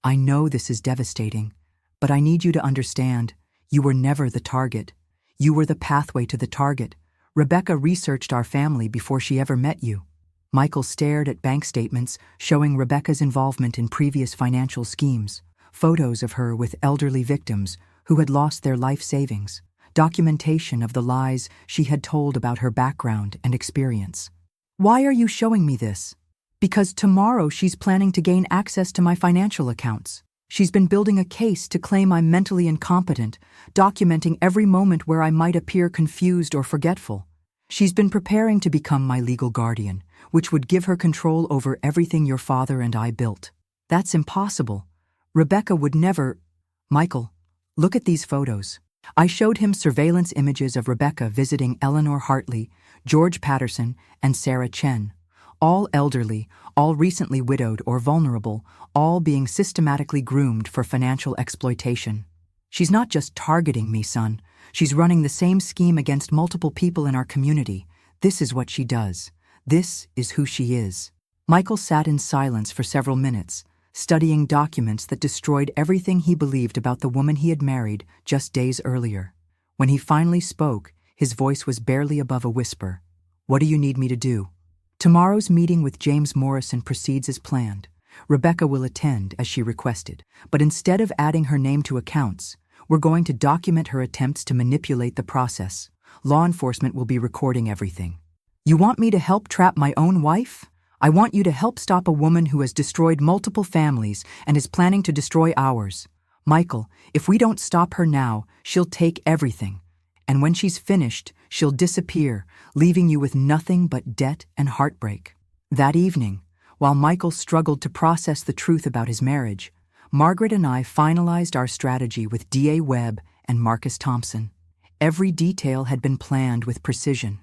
I know this is devastating, but I need you to understand, you were never the target. You were the pathway to the target. Rebecca researched our family before she ever met you. Michael stared at bank statements showing Rebecca's involvement in previous financial schemes, photos of her with elderly victims who had lost their life savings, documentation of the lies she had told about her background and experience. "Why are you showing me this?" "Because tomorrow she's planning to gain access to my financial accounts. She's been building a case to claim I'm mentally incompetent, documenting every moment where I might appear confused or forgetful. She's been preparing to become my legal guardian, which would give her control over everything your father and I built. That's impossible. Rebecca would never—" "Michael, look at these photos." I showed him surveillance images of Rebecca visiting Eleanor Hartley, George Patterson, and Sarah Chen. All elderly, all recently widowed or vulnerable, all being systematically groomed for financial exploitation. "She's not just targeting me, son. She's running the same scheme against multiple people in our community. This is what she does. This is who she is." Michael sat in silence for several minutes, studying documents that destroyed everything he believed about the woman he had married just days earlier. When he finally spoke, his voice was barely above a whisper. "What do you need me to do?" "Tomorrow's meeting with James Morrison proceeds as planned. Rebecca will attend, as she requested, but instead of adding her name to accounts, we're going to document her attempts to manipulate the process. Law enforcement will be recording everything." "You want me to help trap my own wife? I want you to help stop a woman who has destroyed multiple families and is planning to destroy ours. Michael, if we don't stop her now, she'll take everything. And when she's finished, she'll disappear, leaving you with nothing but debt and heartbreak." That evening, while Michael struggled to process the truth about his marriage, Margaret and I finalized our strategy with DA Webb and Marcus Thompson. Every detail had been planned with precision.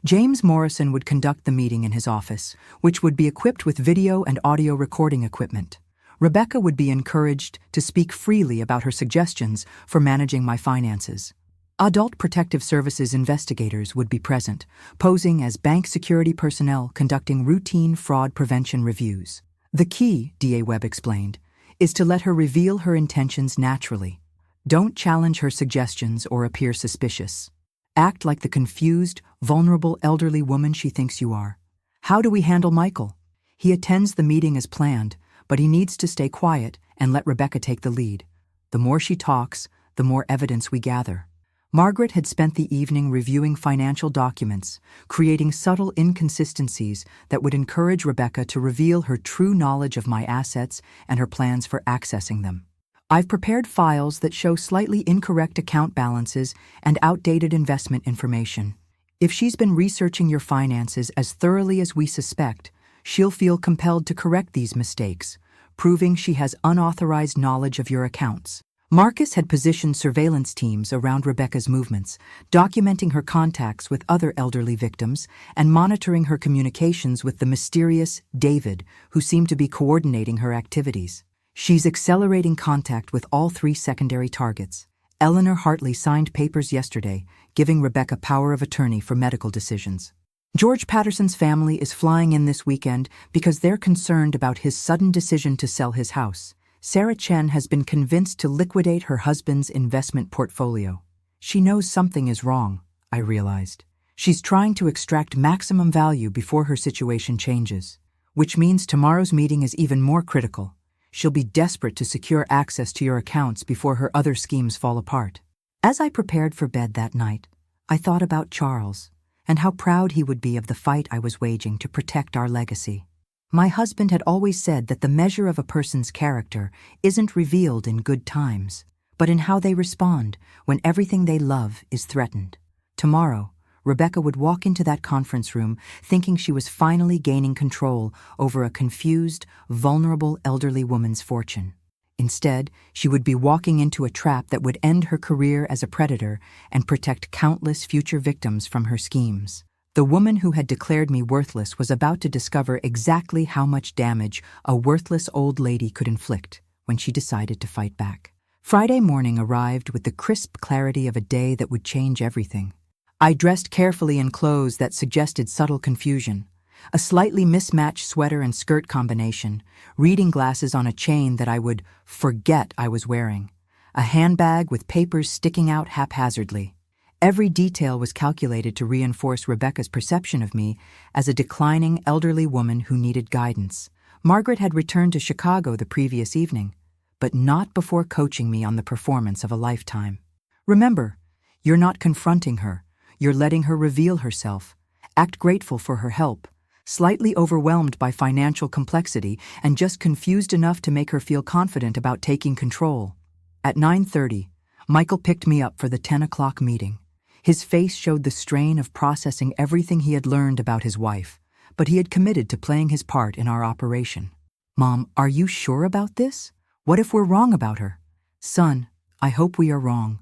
James Morrison would conduct the meeting in his office, which would be equipped with video and audio recording equipment. Rebecca would be encouraged to speak freely about her suggestions for managing my finances. Adult Protective Services investigators would be present, posing as bank security personnel conducting routine fraud prevention reviews. "The key," DA Webb explained, "is to let her reveal her intentions naturally. Don't challenge her suggestions or appear suspicious. Act like the confused, vulnerable elderly woman she thinks you are." "How do we handle Michael?" "He attends the meeting as planned, but he needs to stay quiet and let Rebecca take the lead. The more she talks, the more evidence we gather." Margaret had spent the evening reviewing financial documents, creating subtle inconsistencies that would encourage Rebecca to reveal her true knowledge of my assets and her plans for accessing them. "I've prepared files that show slightly incorrect account balances and outdated investment information. If she's been researching your finances as thoroughly as we suspect, she'll feel compelled to correct these mistakes, proving she has unauthorized knowledge of your accounts." Marcus had positioned surveillance teams around Rebecca's movements, documenting her contacts with other elderly victims and monitoring her communications with the mysterious David, who seemed to be coordinating her activities. "She's accelerating contact with all 3 secondary targets. Eleanor Hartley signed papers yesterday, giving Rebecca power of attorney for medical decisions. George Patterson's family is flying in this weekend because they're concerned about his sudden decision to sell his house. Sarah Chen has been convinced to liquidate her husband's investment portfolio. She knows something is wrong, I realized. She's trying to extract maximum value before her situation changes, which means tomorrow's meeting is even more critical. She'll be desperate to secure access to your accounts before her other schemes fall apart. As I prepared for bed that night, I thought about Charles and how proud he would be of the fight I was waging to protect our legacy. My husband had always said that the measure of a person's character isn't revealed in good times, but in how they respond when everything they love is threatened. Tomorrow, Rebecca would walk into that conference room thinking she was finally gaining control over a confused, vulnerable elderly woman's fortune. Instead, she would be walking into a trap that would end her career as a predator and protect countless future victims from her schemes. The woman who had declared me worthless was about to discover exactly how much damage a worthless old lady could inflict when she decided to fight back. Friday morning arrived with the crisp clarity of a day that would change everything. I dressed carefully in clothes that suggested subtle confusion. A slightly mismatched sweater and skirt combination, reading glasses on a chain that I would forget I was wearing, a handbag with papers sticking out haphazardly. Every detail was calculated to reinforce Rebecca's perception of me as a declining elderly woman who needed guidance. Margaret had returned to Chicago the previous evening, but not before coaching me on the performance of a lifetime. Remember, you're not confronting her. You're letting her reveal herself. Act grateful for her help, slightly overwhelmed by financial complexity and just confused enough to make her feel confident about taking control. At 9:30, Michael picked me up for the 10 o'clock meeting. His face showed the strain of processing everything he had learned about his wife, but he had committed to playing his part in our operation. "Mom, are you sure about this? What if we're wrong about her?" "Son, I hope we are wrong.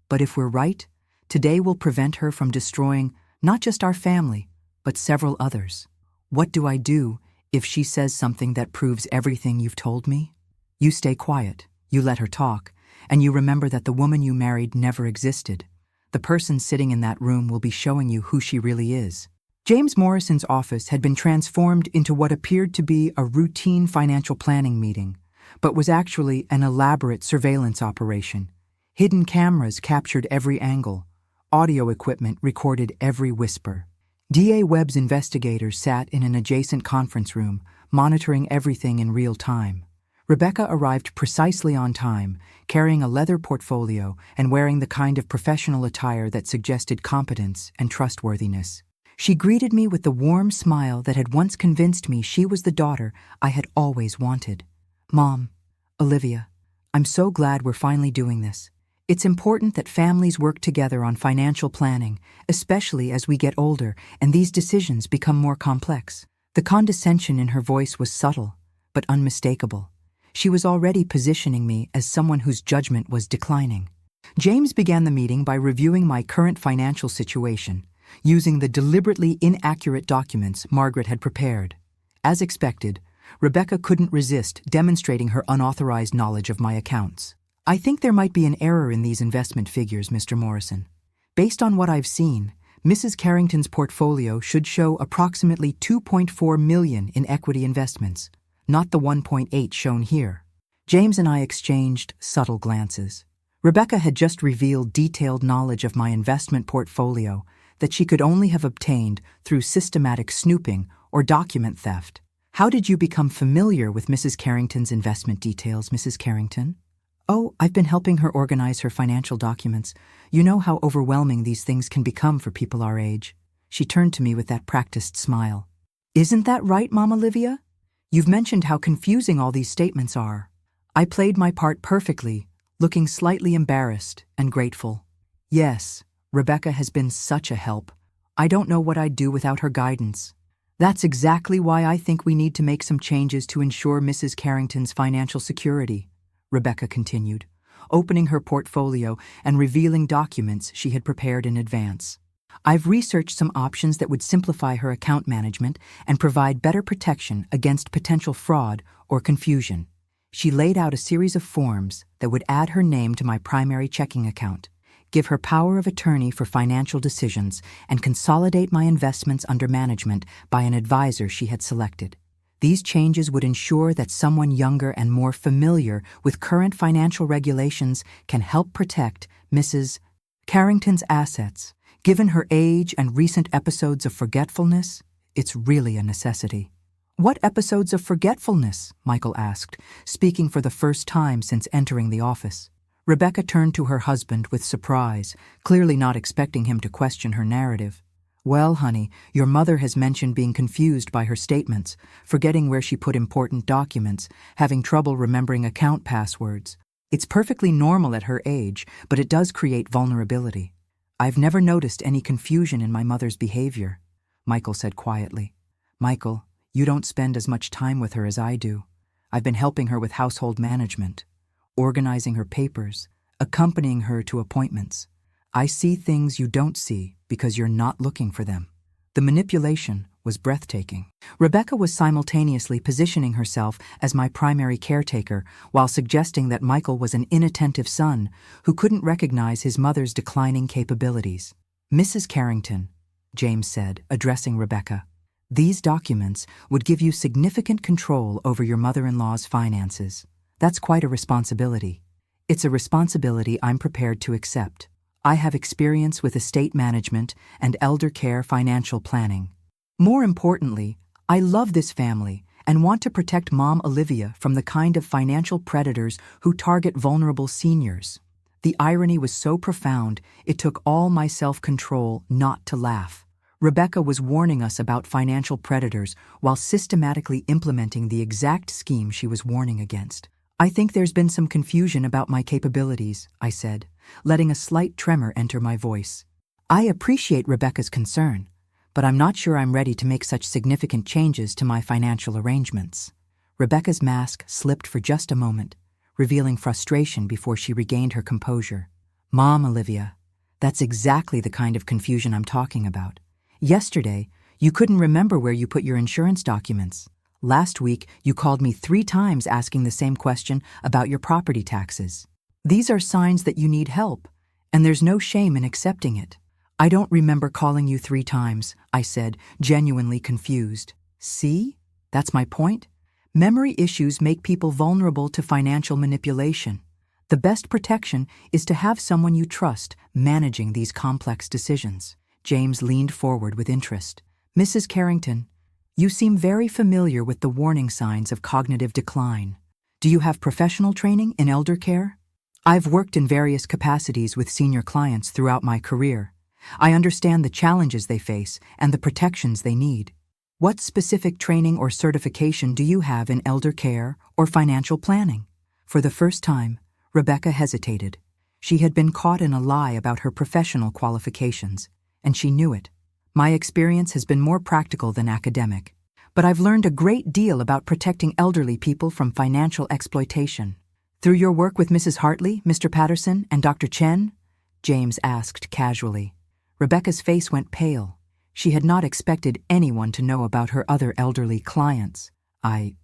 But if we're right, today will prevent her from destroying not just our family, but several others. What do I do if she says something that proves everything you've told me?" "You stay quiet, you let her talk, and you remember that the woman you married never existed. The person sitting in that room will be showing you who she really is." James Morrison's office had been transformed into what appeared to be a routine financial planning meeting, but was actually an elaborate surveillance operation. Hidden cameras captured every angle. Audio equipment recorded every whisper. DA Webb's investigators sat in an adjacent conference room, monitoring everything in real time. Rebecca arrived precisely on time, carrying a leather portfolio and wearing the kind of professional attire that suggested competence and trustworthiness. She greeted me with the warm smile that had once convinced me she was the daughter I had always wanted. "Mom, Olivia, I'm so glad we're finally doing this. It's important that families work together on financial planning, especially as we get older and these decisions become more complex." The condescension in her voice was subtle, but unmistakable. She was already positioning me as someone whose judgment was declining. James began the meeting by reviewing my current financial situation, using the deliberately inaccurate documents Margaret had prepared. As expected, Rebecca couldn't resist demonstrating her unauthorized knowledge of my accounts. "I think there might be an error in these investment figures, Mr. Morrison. Based on what I've seen, Mrs. Carrington's portfolio should show approximately $2.4 million in equity investments, not the 1.8 shown here." James and I exchanged subtle glances. Rebecca had just revealed detailed knowledge of my investment portfolio that she could only have obtained through systematic snooping or document theft. "How did you become familiar with Mrs. Carrington's investment details, Mrs. Carrington?" "Oh, I've been helping her organize her financial documents. You know how overwhelming these things can become for people our age." She turned to me with that practiced smile. "Isn't that right, Mom Olivia? You've mentioned how confusing all these statements are." I played my part perfectly, looking slightly embarrassed and grateful. "Yes, Rebecca has been such a help. I don't know what I'd do without her guidance. That's exactly why I think we need to make some changes to ensure Mrs. Carrington's financial security," Rebecca continued, opening her portfolio and revealing documents she had prepared in advance. "I've researched some options that would simplify her account management and provide better protection against potential fraud or confusion." She laid out a series of forms that would add her name to my primary checking account, give her power of attorney for financial decisions, and consolidate my investments under management by an advisor she had selected. These changes would ensure that someone younger and more familiar with current financial regulations can help protect Mrs. Carrington's assets. Given her age and recent episodes of forgetfulness, it's really a necessity. What episodes of forgetfulness? Michael asked, speaking for the first time since entering the office. Rebecca turned to her husband with surprise, clearly not expecting him to question her narrative. Well, honey, your mother has mentioned being confused by her statements, forgetting where she put important documents, having trouble remembering account passwords. It's perfectly normal at her age, but it does create vulnerability. I've never noticed any confusion in my mother's behavior, Michael said quietly. Michael, you don't spend as much time with her as I do. I've been helping her with household management, organizing her papers, accompanying her to appointments. I see things you don't see because you're not looking for them. The manipulation was breathtaking. Rebecca was simultaneously positioning herself as my primary caretaker while suggesting that Michael was an inattentive son who couldn't recognize his mother's declining capabilities. Mrs. Carrington, James said, addressing Rebecca, these documents would give you significant control over your mother-in-law's finances. That's quite a responsibility. It's a responsibility I'm prepared to accept. I have experience with estate management and elder care financial planning. More importantly, I love this family and want to protect Mom Olivia from the kind of financial predators who target vulnerable seniors. The irony was so profound, it took all my self-control not to laugh. Rebecca was warning us about financial predators while systematically implementing the exact scheme she was warning against. I think there's been some confusion about my capabilities, I said, letting a slight tremor enter my voice. I appreciate Rebecca's concern, but I'm not sure I'm ready to make such significant changes to my financial arrangements. Rebecca's mask slipped for just a moment, revealing frustration before she regained her composure. Mom, Olivia, that's exactly the kind of confusion I'm talking about. Yesterday, you couldn't remember where you put your insurance documents. Last week, you called me 3 times asking the same question about your property taxes. These are signs that you need help, and there's no shame in accepting it. I don't remember calling you 3 times, I said, genuinely confused. See? That's my point. Memory issues make people vulnerable to financial manipulation. The best protection is to have someone you trust managing these complex decisions. James leaned forward with interest. Mrs. Carrington, you seem very familiar with the warning signs of cognitive decline. Do you have professional training in elder care? I've worked in various capacities with senior clients throughout my career. I understand the challenges they face and the protections they need. What specific training or certification do you have in elder care or financial planning? For the first time, Rebecca hesitated. She had been caught in a lie about her professional qualifications, and she knew it. My experience has been more practical than academic, but I've learned a great deal about protecting elderly people from financial exploitation. Through your work with Mrs. Hartley, Mr. Patterson, and Dr. Chen? James asked casually. Rebecca's face went pale. She had not expected anyone to know about her other elderly clients. I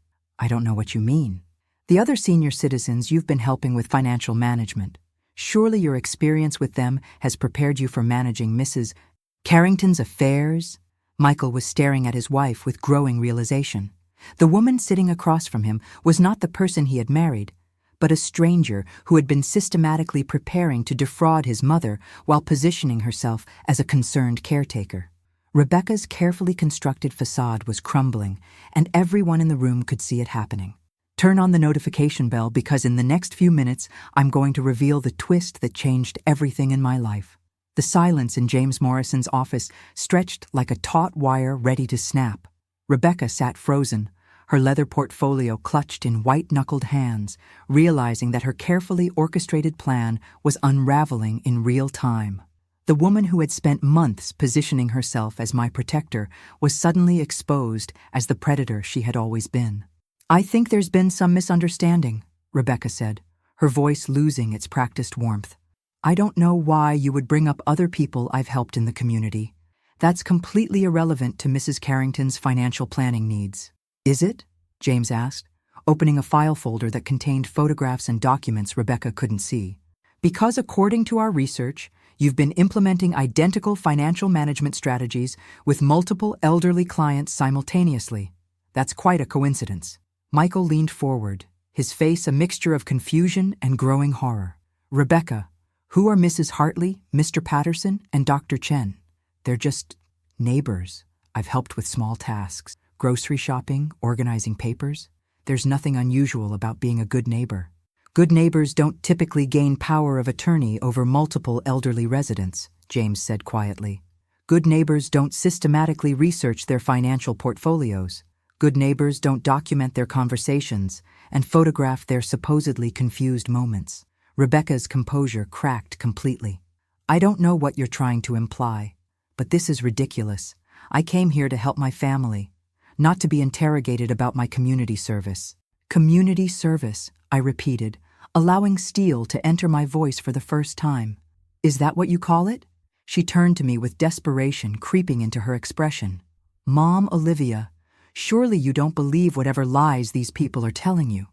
don't know what you mean. The other senior citizens you've been helping with financial management. Surely your experience with them has prepared you for managing Mrs. Carrington's affairs? Michael was staring at his wife with growing realization. The woman sitting across from him was not the person he had married, but a stranger who had been systematically preparing to defraud his mother while positioning herself as a concerned caretaker. Rebecca's carefully constructed facade was crumbling, and everyone in the room could see it happening. Turn on the notification bell because in the next few minutes, I'm going to reveal the twist that changed everything in my life. The silence in James Morrison's office stretched like a taut wire ready to snap. Rebecca sat frozen, her leather portfolio clutched in white-knuckled hands, realizing that her carefully orchestrated plan was unraveling in real time. The woman who had spent months positioning herself as my protector was suddenly exposed as the predator she had always been. I think there's been some misunderstanding, Rebecca said, her voice losing its practiced warmth. I don't know why you would bring up other people I've helped in the community. That's completely irrelevant to Mrs. Carrington's financial planning needs. Is it? James asked, opening a file folder that contained photographs and documents Rebecca couldn't see. Because according to our research, you've been implementing identical financial management strategies with multiple elderly clients simultaneously. That's quite a coincidence. Michael leaned forward, his face a mixture of confusion and growing horror. Rebecca, who are Mrs. Hartley, Mr. Patterson, and Dr. Chen? They're just neighbors. I've helped with small tasks. Grocery shopping, organizing papers. There's nothing unusual about being a good neighbor. Good neighbors don't typically gain power of attorney over multiple elderly residents, James said quietly. Good neighbors don't systematically research their financial portfolios. Good neighbors don't document their conversations and photograph their supposedly confused moments. Rebecca's composure cracked completely. I don't know what you're trying to imply, but this is ridiculous. I came here to help my family, not to be interrogated about my community service. Community service, I repeated, allowing steel to enter my voice for the first time. Is that what you call it? She turned to me with desperation creeping into her expression. Mom, Olivia, surely you don't believe whatever lies these people are telling you.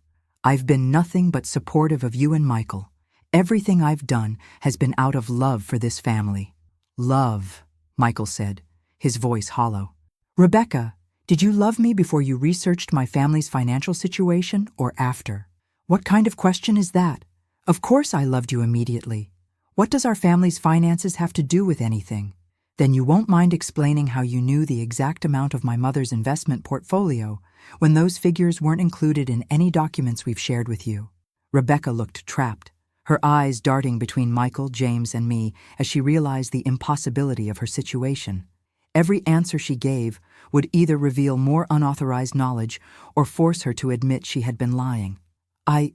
I've been nothing but supportive of you and Michael. Everything I've done has been out of love for this family. Love, Michael said, his voice hollow. Rebecca, did you love me before you researched my family's financial situation or after? What kind of question is that? Of course I loved you immediately. What does our family's finances have to do with anything? Then you won't mind explaining how you knew the exact amount of my mother's investment portfolio when those figures weren't included in any documents we've shared with you. Rebecca looked trapped, her eyes darting between Michael, James, and me as she realized the impossibility of her situation. Every answer she gave would either reveal more unauthorized knowledge or force her to admit she had been lying. I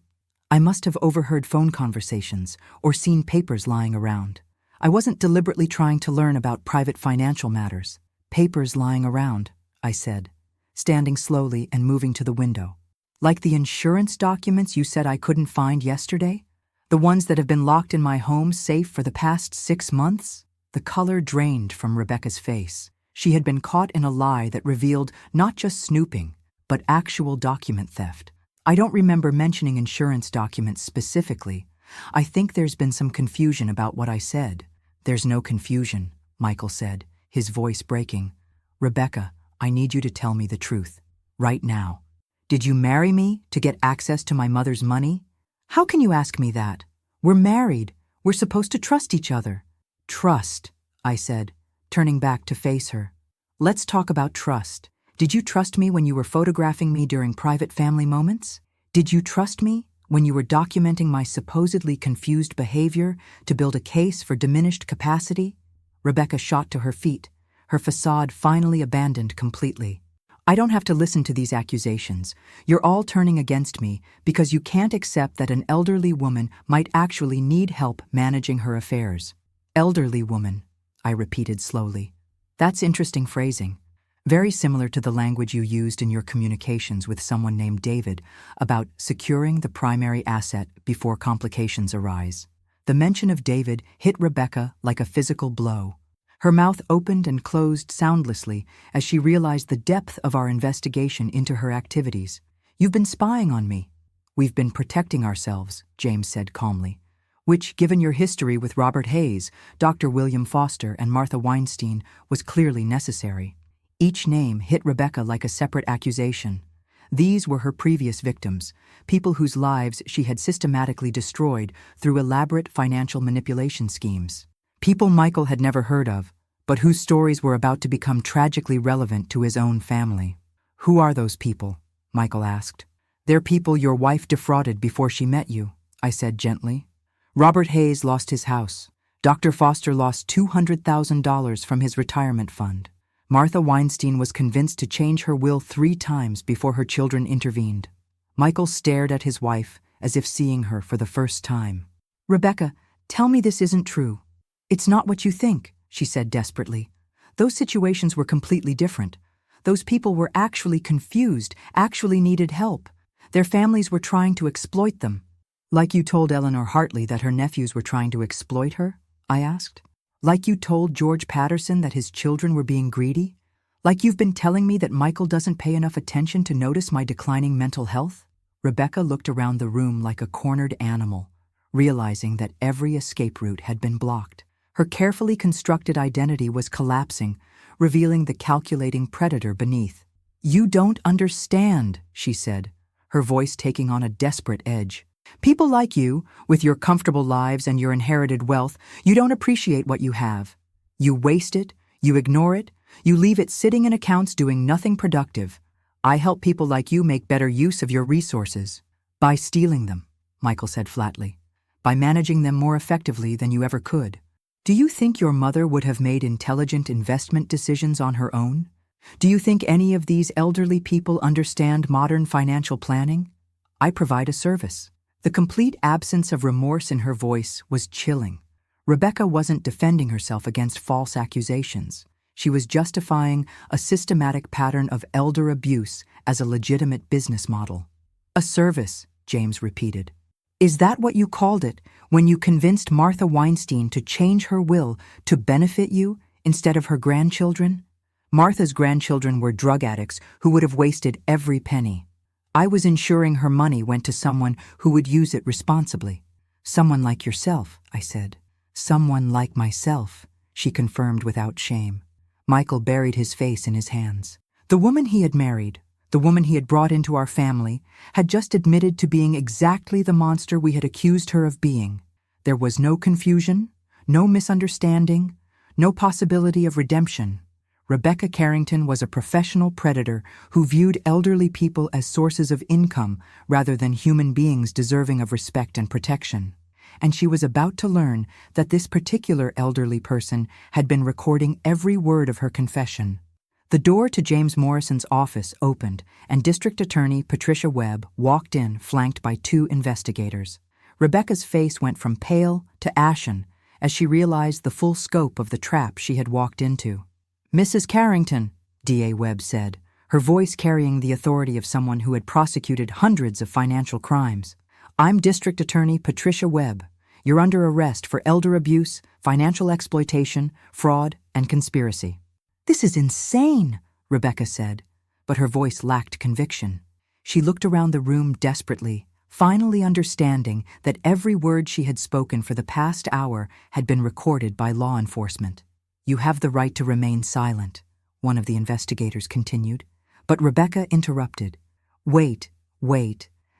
must have overheard phone conversations or seen papers lying around. I wasn't deliberately trying to learn about private financial matters. Papers lying around, I said, standing slowly and moving to the window. Like the insurance documents you said I couldn't find yesterday? The ones that have been locked in my home safe for the past 6 months? The color drained from Rebecca's face. She had been caught in a lie that revealed not just snooping, but actual document theft. I don't remember mentioning insurance documents specifically. I think there's been some confusion about what I said. There's no confusion, Michael said, his voice breaking. Rebecca, I need you to tell me the truth. Right now. Did you marry me to get access to my mother's money? How can you ask me that? We're married. We're supposed to trust each other. Trust, I said, turning back to face her. Let's talk about trust. Did you trust me when you were photographing me during private family moments? Did you trust me when you were documenting my supposedly confused behavior to build a case for diminished capacity? Rebecca shot to her feet, her facade finally abandoned completely. I don't have to listen to these accusations. You're all turning against me because you can't accept that an elderly woman might actually need help managing her affairs. Elderly woman, I repeated slowly. That's interesting phrasing. Very similar to the language you used in your communications with someone named David about securing the primary asset before complications arise. The mention of David hit Rebecca like a physical blow. Her mouth opened and closed soundlessly as she realized the depth of our investigation into her activities. You've been spying on me. We've been protecting ourselves, James said calmly, which, given your history with Robert Hayes, Dr. William Foster, and Martha Weinstein, was clearly necessary. Each name hit Rebecca like a separate accusation. These were her previous victims, people whose lives she had systematically destroyed through elaborate financial manipulation schemes. People Michael had never heard of, but whose stories were about to become tragically relevant to his own family. Who are those people? Michael asked. They're people your wife defrauded before she met you, I said gently. Robert Hayes lost his house. Dr. Foster lost $200,000 from his retirement fund. Martha Weinstein was convinced to change her will 3 times before her children intervened. Michael stared at his wife as if seeing her for the first time. Rebecca, tell me this isn't true. It's not what you think, she said desperately. Those situations were completely different. Those people were actually confused, actually needed help. Their families were trying to exploit them. Like you told Eleanor Hartley that her nephews were trying to exploit her? I asked. Like you told George Patterson that his children were being greedy? Like you've been telling me that Michael doesn't pay enough attention to notice my declining mental health? Rebecca looked around the room like a cornered animal, realizing that every escape route had been blocked. Her carefully constructed identity was collapsing, revealing the calculating predator beneath. You don't understand, she said, her voice taking on a desperate edge. People like you, with your comfortable lives and your inherited wealth, you don't appreciate what you have. You waste it, you ignore it, You leave it sitting in accounts doing nothing productive. I help people like you make better use of your resources. By stealing them, Michael said flatly. By managing them more effectively than you ever could. Do you think your mother would have made intelligent investment decisions on her own? Do you think any of these elderly people understand modern financial planning? I provide a service. The complete absence of remorse in her voice was chilling. Rebecca wasn't defending herself against false accusations. She was justifying a systematic pattern of elder abuse as a legitimate business model. A service, James repeated. Is that what you called it when you convinced Martha Weinstein to change her will to benefit you instead of her grandchildren? Martha's grandchildren were drug addicts who would have wasted every penny. I was ensuring her money went to someone who would use it responsibly. Someone like yourself, I said. Someone like myself, she confirmed without shame. Michael buried his face in his hands. The woman he had married, the woman he had brought into our family, had just admitted to being exactly the monster we had accused her of being. There was no confusion, no misunderstanding, no possibility of redemption. Rebecca Carrington was a professional predator who viewed elderly people as sources of income rather than human beings deserving of respect and protection. And she was about to learn that this particular elderly person had been recording every word of her confession. The door to James Morrison's office opened, and District Attorney Patricia Webb walked in, flanked by 2 investigators. Rebecca's face went from pale to ashen as she realized the full scope of the trap she had walked into. Mrs. Carrington, D.A. Webb said, her voice carrying the authority of someone who had prosecuted hundreds of financial crimes. I'm District Attorney Patricia Webb. You're under arrest for elder abuse, financial exploitation, fraud, and conspiracy. This is insane, Rebecca said, but her voice lacked conviction. She looked around the room desperately, finally understanding that every word she had spoken for the past hour had been recorded by law enforcement. You have the right to remain silent, one of the investigators continued, but Rebecca interrupted. Wait.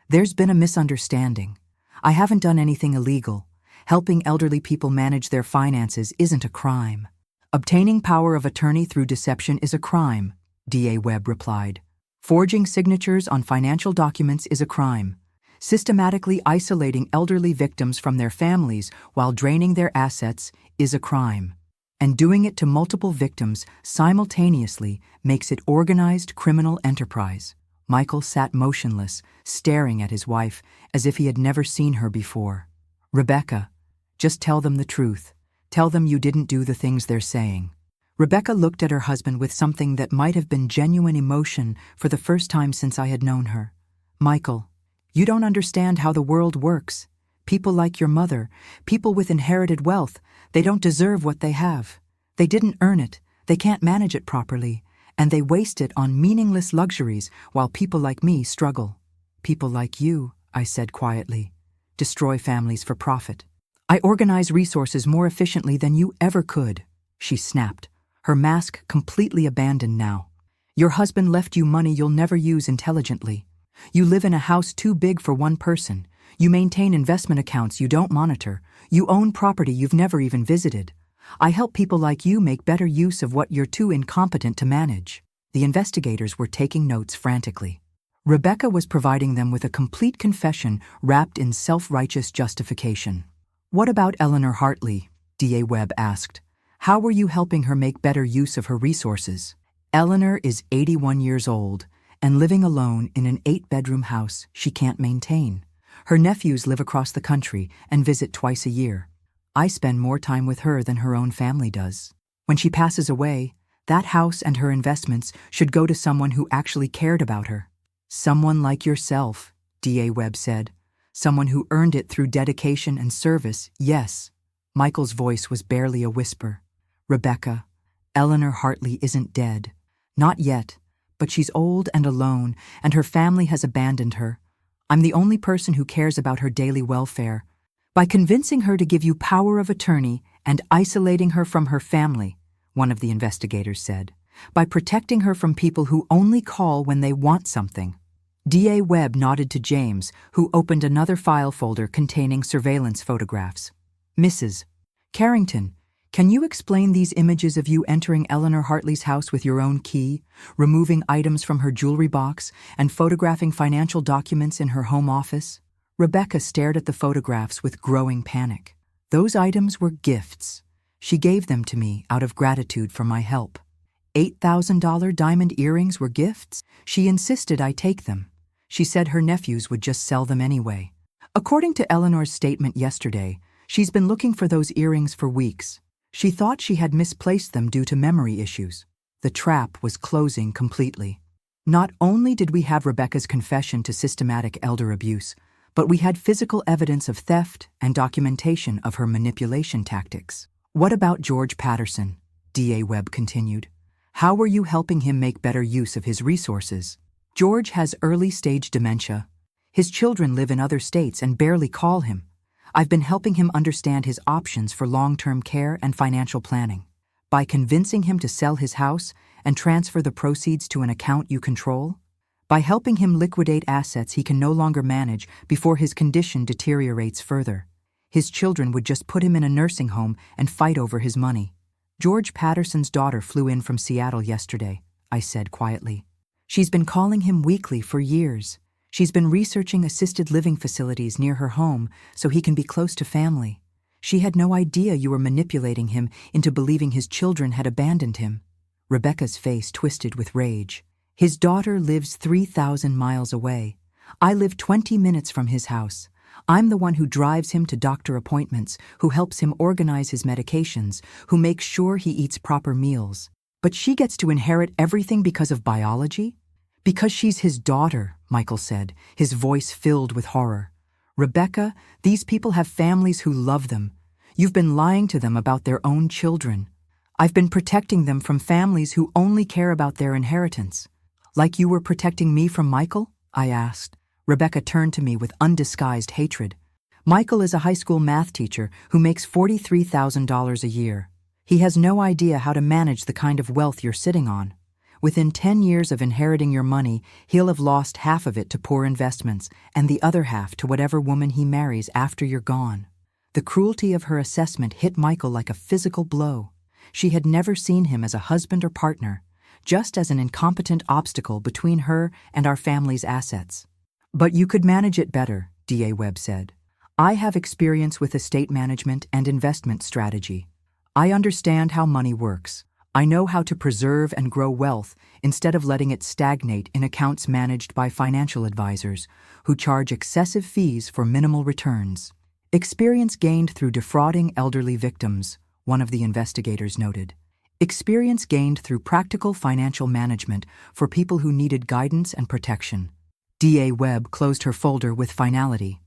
There's been a misunderstanding. I haven't done anything illegal. Helping elderly people manage their finances isn't a crime. Obtaining power of attorney through deception is a crime, D.A. Webb replied. Forging signatures on financial documents is a crime. Systematically isolating elderly victims from their families while draining their assets is a crime. And doing it to multiple victims simultaneously makes it organized criminal enterprise. Michael sat motionless, staring at his wife as if he had never seen her before. Rebecca, just tell them the truth. Tell them you didn't do the things they're saying. Rebecca looked at her husband with something that might have been genuine emotion for the first time since I had known her. Michael, you don't understand how the world works. People like your mother, people with inherited wealth, they don't deserve what they have. They didn't earn it, they can't manage it properly, and they waste it on meaningless luxuries while people like me struggle. People like you, I said quietly, destroy families for profit. I organize resources more efficiently than you ever could, she snapped, her mask completely abandoned now. Your husband left you money you'll never use intelligently. You live in a house too big for one person. You maintain investment accounts you don't monitor. You own property you've never even visited. I help people like you make better use of what you're too incompetent to manage. The investigators were taking notes frantically. Rebecca was providing them with a complete confession wrapped in self-righteous justification. What about Eleanor Hartley? D.A. Webb asked. How were you helping her make better use of her resources? Eleanor is 81 years old and living alone in an 8-bedroom house she can't maintain. Her nephews live across the country and visit twice a year. I spend more time with her than her own family does. When she passes away, that house and her investments should go to someone who actually cared about her. Someone like yourself, D.A. Webb said. Someone who earned it through dedication and service, yes. Michael's voice was barely a whisper. Rebecca, Eleanor Hartley isn't dead. Not yet, but she's old and alone, and her family has abandoned her. I'm the only person who cares about her daily welfare. By convincing her to give you power of attorney and isolating her from her family, one of the investigators said, by protecting her from people who only call when they want something. D.A. Webb nodded to James, who opened another file folder containing surveillance photographs. Mrs. Carrington, Can you explain these images of you entering Eleanor Hartley's house with your own key, removing items from her jewelry box, and photographing financial documents in her home office? Rebecca stared at the photographs with growing panic. Those items were gifts. She gave them to me out of gratitude for my help. $8,000 diamond earrings were gifts? She insisted I take them. She said her nephews would just sell them anyway. According to Eleanor's statement yesterday, she's been looking for those earrings for weeks. She thought she had misplaced them due to memory issues. The trap was closing completely. Not only did we have Rebecca's confession to systematic elder abuse, but we had physical evidence of theft and documentation of her manipulation tactics. What about George Patterson? DA Webb continued. How were you helping him make better use of his resources? George has early-stage dementia. His children live in other states and barely call him. I've been helping him understand his options for long-term care and financial planning. By convincing him to sell his house and transfer the proceeds to an account you control? By helping him liquidate assets he can no longer manage before his condition deteriorates further. His children would just put him in a nursing home and fight over his money. George Patterson's daughter flew in from Seattle yesterday, I said quietly. She's been calling him weekly for years. She's been researching assisted living facilities near her home so he can be close to family. She had no idea you were manipulating him into believing his children had abandoned him. Rebecca's face twisted with rage. His daughter lives 3,000 miles away. I live 20 minutes from his house. I'm the one who drives him to doctor appointments, who helps him organize his medications, who makes sure he eats proper meals. But she gets to inherit everything because of biology? Because she's his daughter, Michael said, his voice filled with horror. Rebecca, these people have families who love them. You've been lying to them about their own children. I've been protecting them from families who only care about their inheritance. Like you were protecting me from Michael? I asked. Rebecca turned to me with undisguised hatred. Michael is a high school math teacher who makes $43,000 a year. He has no idea how to manage the kind of wealth you're sitting on. Within 10 years of inheriting your money, he'll have lost half of it to poor investments and the other half to whatever woman he marries after you're gone. The cruelty of her assessment hit Michael like a physical blow. She had never seen him as a husband or partner, just as an incompetent obstacle between her and our family's assets. But you could manage it better, DA Webb said. I have experience with estate management and investment strategy. I understand how money works. I know how to preserve and grow wealth instead of letting it stagnate in accounts managed by financial advisors who charge excessive fees for minimal returns. Experience gained through defrauding elderly victims, one of the investigators noted. Experience gained through practical financial management for people who needed guidance and protection. DA Webb closed her folder with finality.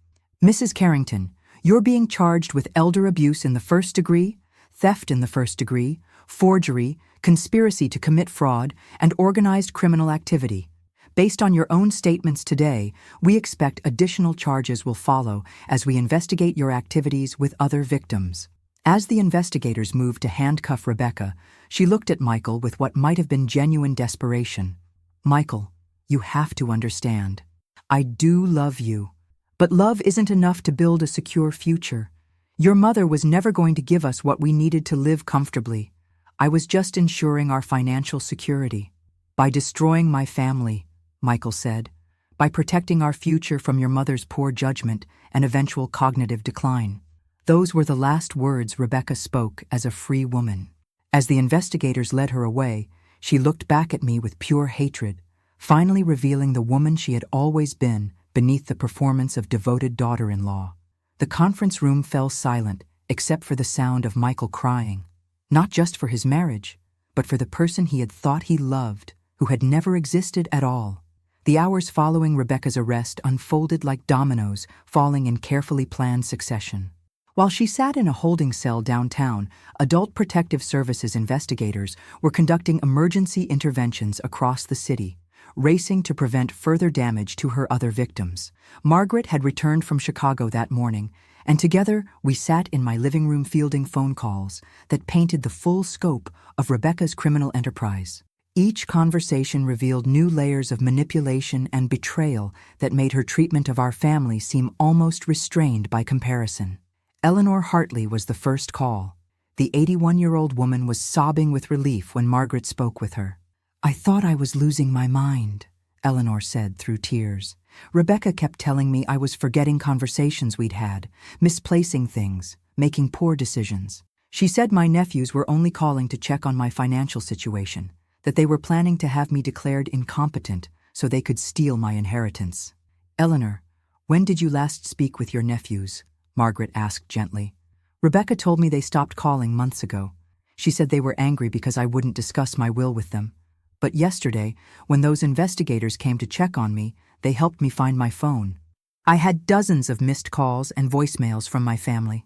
Mrs. Carrington, you're being charged with elder abuse in the first degree, theft in the first degree, forgery, conspiracy to commit fraud, and organized criminal activity. Based on your own statements today, we expect additional charges will follow as we investigate your activities with other victims. As the investigators moved to handcuff Rebecca, she looked at Michael with what might have been genuine desperation. Michael, you have to understand. I do love you. But love isn't enough to build a secure future. Your mother was never going to give us what we needed to live comfortably. I was just ensuring our financial security. By destroying my family, Michael said, by protecting our future from your mother's poor judgment and eventual cognitive decline. Those were the last words Rebecca spoke as a free woman. As the investigators led her away, she looked back at me with pure hatred, finally revealing the woman she had always been beneath the performance of devoted daughter-in-law. The conference room fell silent, except for the sound of Michael crying, not just for his marriage, but for the person he had thought he loved, who had never existed at all. The hours following Rebecca's arrest unfolded like dominoes, falling in carefully planned succession. While she sat in a holding cell downtown, Adult Protective Services investigators were conducting emergency interventions across the city, racing to prevent further damage to her other victims. Margaret had returned from Chicago that morning, and together we sat in my living room fielding phone calls that painted the full scope of Rebecca's criminal enterprise. Each conversation revealed new layers of manipulation and betrayal that made her treatment of our family seem almost restrained by comparison. Eleanor Hartley was the first call. The 81-year-old woman was sobbing with relief when Margaret spoke with her. "I thought I was losing my mind," Eleanor said through tears. "Rebecca kept telling me I was forgetting conversations we'd had, misplacing things, making poor decisions. She said my nephews were only calling to check on my financial situation, that they were planning to have me declared incompetent so they could steal my inheritance." "Eleanor, when did you last speak with your nephews?" Margaret asked gently. "Rebecca told me they stopped calling months ago. She said they were angry because I wouldn't discuss my will with them. But yesterday, when those investigators came to check on me, they helped me find my phone. I had dozens of missed calls and voicemails from my family.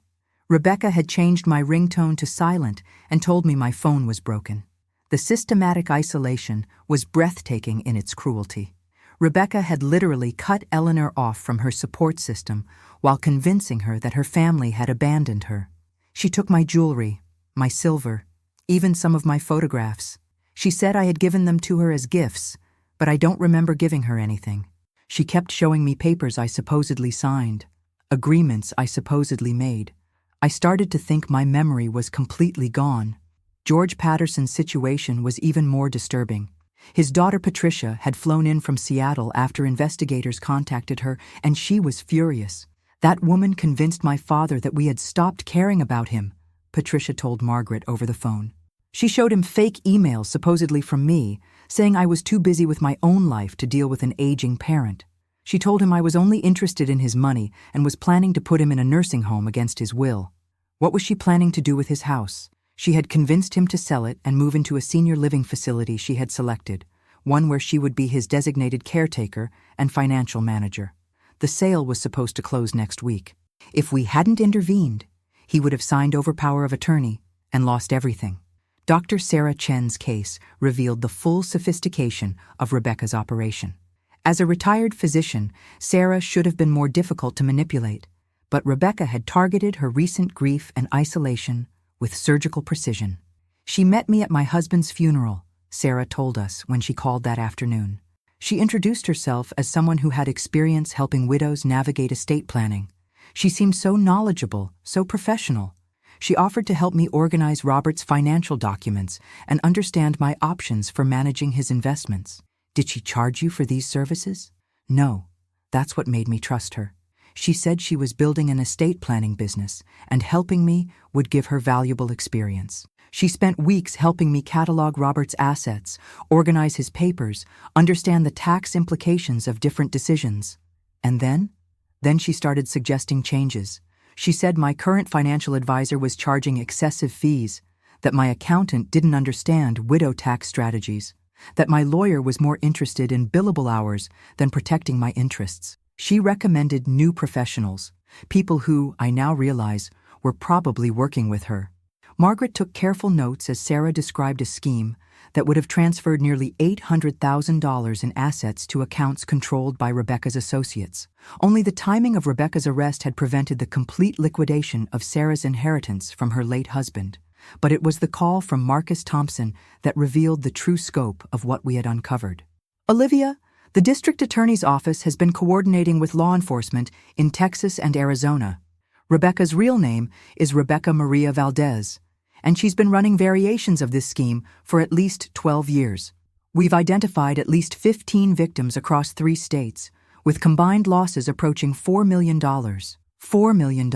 Rebecca had changed my ringtone to silent and told me my phone was broken. The systematic isolation was breathtaking in its cruelty. Rebecca had literally cut Eleanor off from her support system while convincing her that her family had abandoned her. She took my jewelry, my silver, even some of my photographs. She said I had given them to her as gifts, but I don't remember giving her anything. She kept showing me papers I supposedly signed, agreements I supposedly made. I started to think my memory was completely gone. George Patterson's situation was even more disturbing. His daughter Patricia had flown in from Seattle after investigators contacted her, and she was furious. "That woman convinced my father that we had stopped caring about him," Patricia told Margaret over the phone. "She showed him fake emails supposedly from me, saying I was too busy with my own life to deal with an aging parent. She told him I was only interested in his money and was planning to put him in a nursing home against his will. What was she planning to do with his house? She had convinced him to sell it and move into a senior living facility she had selected, one where she would be his designated caretaker and financial manager. The sale was supposed to close next week. If we hadn't intervened, he would have signed over power of attorney and lost everything." Dr. Sarah Chen's case revealed the full sophistication of Rebecca's operation. As a retired physician, Sarah should have been more difficult to manipulate, but Rebecca had targeted her recent grief and isolation with surgical precision. "She met me at my husband's funeral," Sarah told us when she called that afternoon. She introduced herself as someone who had experience helping widows navigate estate planning. She seemed so knowledgeable, so professional. She offered to help me organize Robert's financial documents and understand my options for managing his investments. "Did she charge you for these services?" "No. That's what made me trust her. She said she was building an estate planning business, and helping me would give her valuable experience. She spent weeks helping me catalog Robert's assets, organize his papers, understand the tax implications of different decisions. And then she started suggesting changes. She said my current financial advisor was charging excessive fees, that my accountant didn't understand widow tax strategies, that my lawyer was more interested in billable hours than protecting my interests. She recommended new professionals, people who, I now realize, were probably working with her. Margaret took careful notes as Sarah described a scheme that would have transferred nearly $800,000 in assets to accounts controlled by Rebecca's associates. Only the timing of Rebecca's arrest had prevented the complete liquidation of Sarah's inheritance from her late husband. But it was the call from Marcus Thompson that revealed the true scope of what we had uncovered. "Olivia, the district attorney's office has been coordinating with law enforcement in Texas and Arizona. Rebecca's real name is Rebecca Maria Valdez, and she's been running variations of this scheme for at least 12 years. We've identified at least 15 victims across 3 states, with combined losses approaching $4 million. $4 million,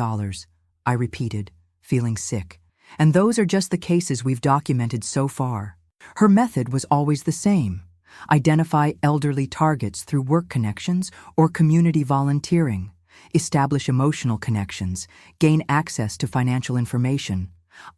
I repeated, feeling sick. And those are just the cases we've documented so far. Her method was always the same: identify elderly targets through work connections or community volunteering, establish emotional connections, gain access to financial information,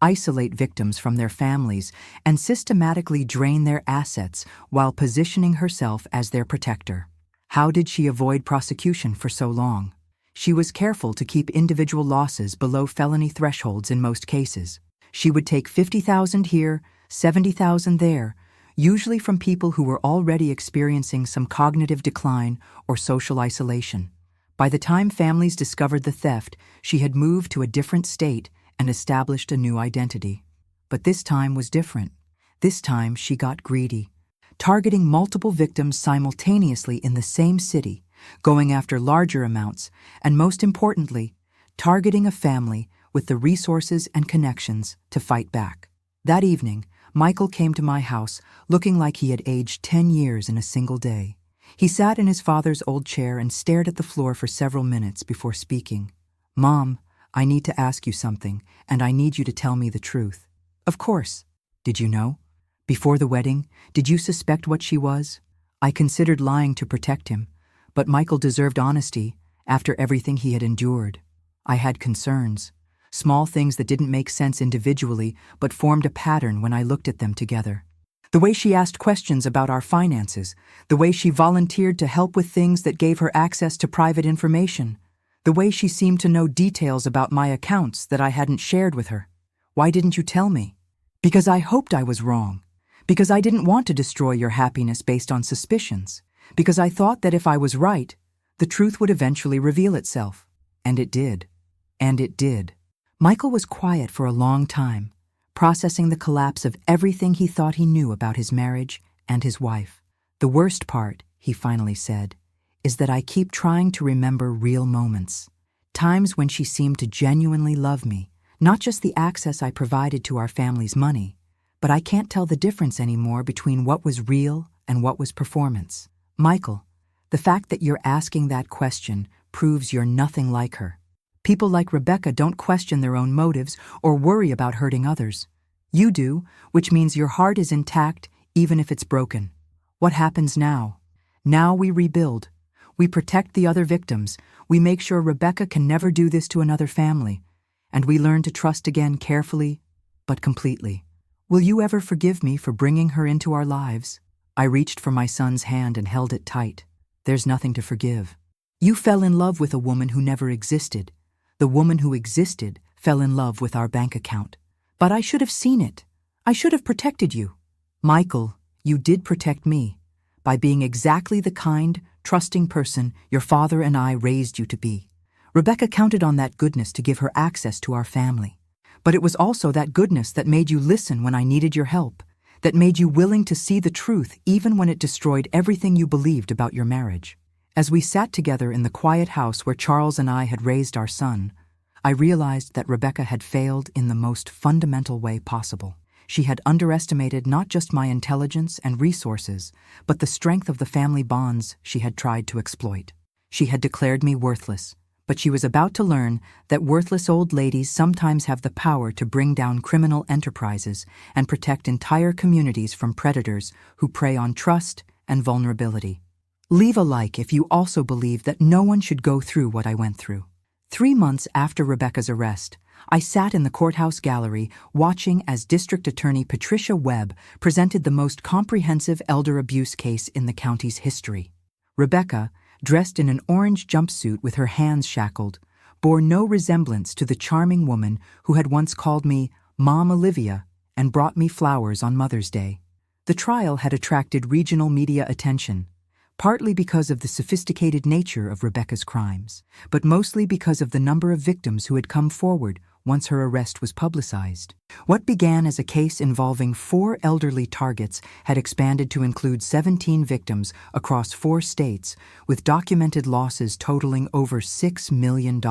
isolate victims from their families, and systematically drain their assets while positioning herself as their protector. How did she avoid prosecution for so long? She was careful to keep individual losses below felony thresholds in most cases. She would take $50,000 here, $70,000 there, usually from people who were already experiencing some cognitive decline or social isolation. By the time families discovered the theft, she had moved to a different state and established a new identity. But this time was different. This time she got greedy, targeting multiple victims simultaneously in the same city, going after larger amounts, and most importantly, targeting a family with the resources and connections to fight back. That evening, Michael came to my house looking like he had aged 10 years in a single day. He sat in his father's old chair and stared at the floor for several minutes before speaking. "Mom, I need to ask you something, and I need you to tell me the truth." "Of course. Did you know? Before the wedding, did you suspect what she was?" I considered lying to protect him, but Michael deserved honesty after everything he had endured. I had concerns, small things that didn't make sense individually but formed a pattern when I looked at them together. The way she asked questions about our finances, the way she volunteered to help with things that gave her access to private information, the way she seemed to know details about my accounts that I hadn't shared with her. "Why didn't you tell me?" "Because I hoped I was wrong. Because I didn't want to destroy your happiness based on suspicions. Because I thought that if I was right, the truth would eventually reveal itself." And it did. And it did. Michael was quiet for a long time, processing the collapse of everything he thought he knew about his marriage and his wife. "The worst part," he finally said, "is that I keep trying to remember real moments. Times when she seemed to genuinely love me, not just the access I provided to our family's money, but I can't tell the difference anymore between what was real and what was performance." Michael, the fact that you're asking that question proves you're nothing like her. People like Rebecca don't question their own motives or worry about hurting others. You do, which means your heart is intact even if it's broken. What happens now? Now we rebuild. We protect the other victims. We make sure Rebecca can never do this to another family. And we learn to trust again carefully, but completely. Will you ever forgive me for bringing her into our lives? I reached for my son's hand and held it tight. There's nothing to forgive. You fell in love with a woman who never existed. The woman who existed fell in love with our bank account. But I should have seen it. I should have protected you. Michael, you did protect me by being exactly the kind, trusting person your father and I raised you to be. Rebecca counted on that goodness to give her access to our family. But it was also that goodness that made you listen when I needed your help, that made you willing to see the truth even when it destroyed everything you believed about your marriage. As we sat together in the quiet house where Charles and I had raised our son, I realized that Rebecca had failed in the most fundamental way possible. She had underestimated not just my intelligence and resources, but the strength of the family bonds she had tried to exploit. She had declared me worthless, but she was about to learn that worthless old ladies sometimes have the power to bring down criminal enterprises and protect entire communities from predators who prey on trust and vulnerability. Leave a like if you also believe that no one should go through what I went through. 3 months after Rebecca's arrest, I sat in the courthouse gallery watching as District Attorney Patricia Webb presented the most comprehensive elder abuse case in the county's history. Rebecca, dressed in an orange jumpsuit with her hands shackled, bore no resemblance to the charming woman who had once called me Mom Olivia and brought me flowers on Mother's Day. The trial had attracted regional media attention, partly because of the sophisticated nature of Rebecca's crimes, but mostly because of the number of victims who had come forward once her arrest was publicized. What began as a case involving 4 elderly targets had expanded to include 17 victims across 4 states, with documented losses totaling over $6 million.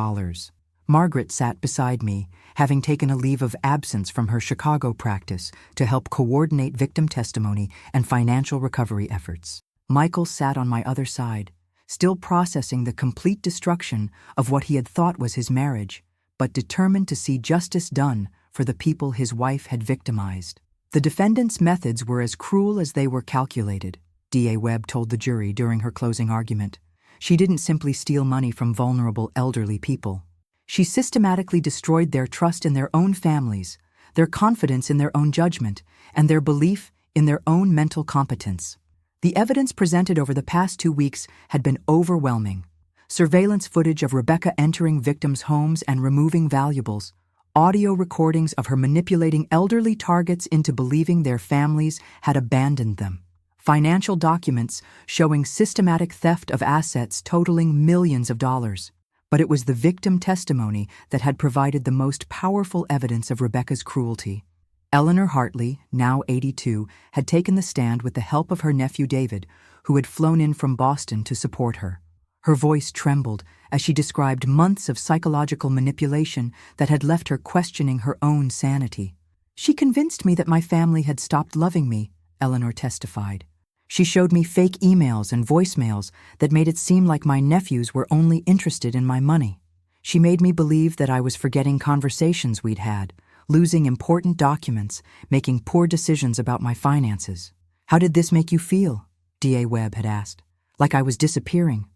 Margaret sat beside me, having taken a leave of absence from her Chicago practice to help coordinate victim testimony and financial recovery efforts. Michael sat on my other side, still processing the complete destruction of what he had thought was his marriage, but determined to see justice done for the people his wife had victimized. The defendant's methods were as cruel as they were calculated, D.A. Webb told the jury during her closing argument. She didn't simply steal money from vulnerable elderly people. She systematically destroyed their trust in their own families, their confidence in their own judgment, and their belief in their own mental competence. The evidence presented over the past 2 weeks had been overwhelming. Surveillance footage of Rebecca entering victims' homes and removing valuables, audio recordings of her manipulating elderly targets into believing their families had abandoned them, financial documents showing systematic theft of assets totaling millions of dollars. But it was the victim testimony that had provided the most powerful evidence of Rebecca's cruelty. Eleanor Hartley, now 82, had taken the stand with the help of her nephew David, who had flown in from Boston to support her. Her voice trembled as she described months of psychological manipulation that had left her questioning her own sanity. "She convinced me that my family had stopped loving me," Eleanor testified. "She showed me fake emails and voicemails that made it seem like my nephews were only interested in my money. She made me believe that I was forgetting conversations we'd had, losing important documents, making poor decisions about my finances." "How did this make you feel?" DA Webb had asked. "Like I was disappearing.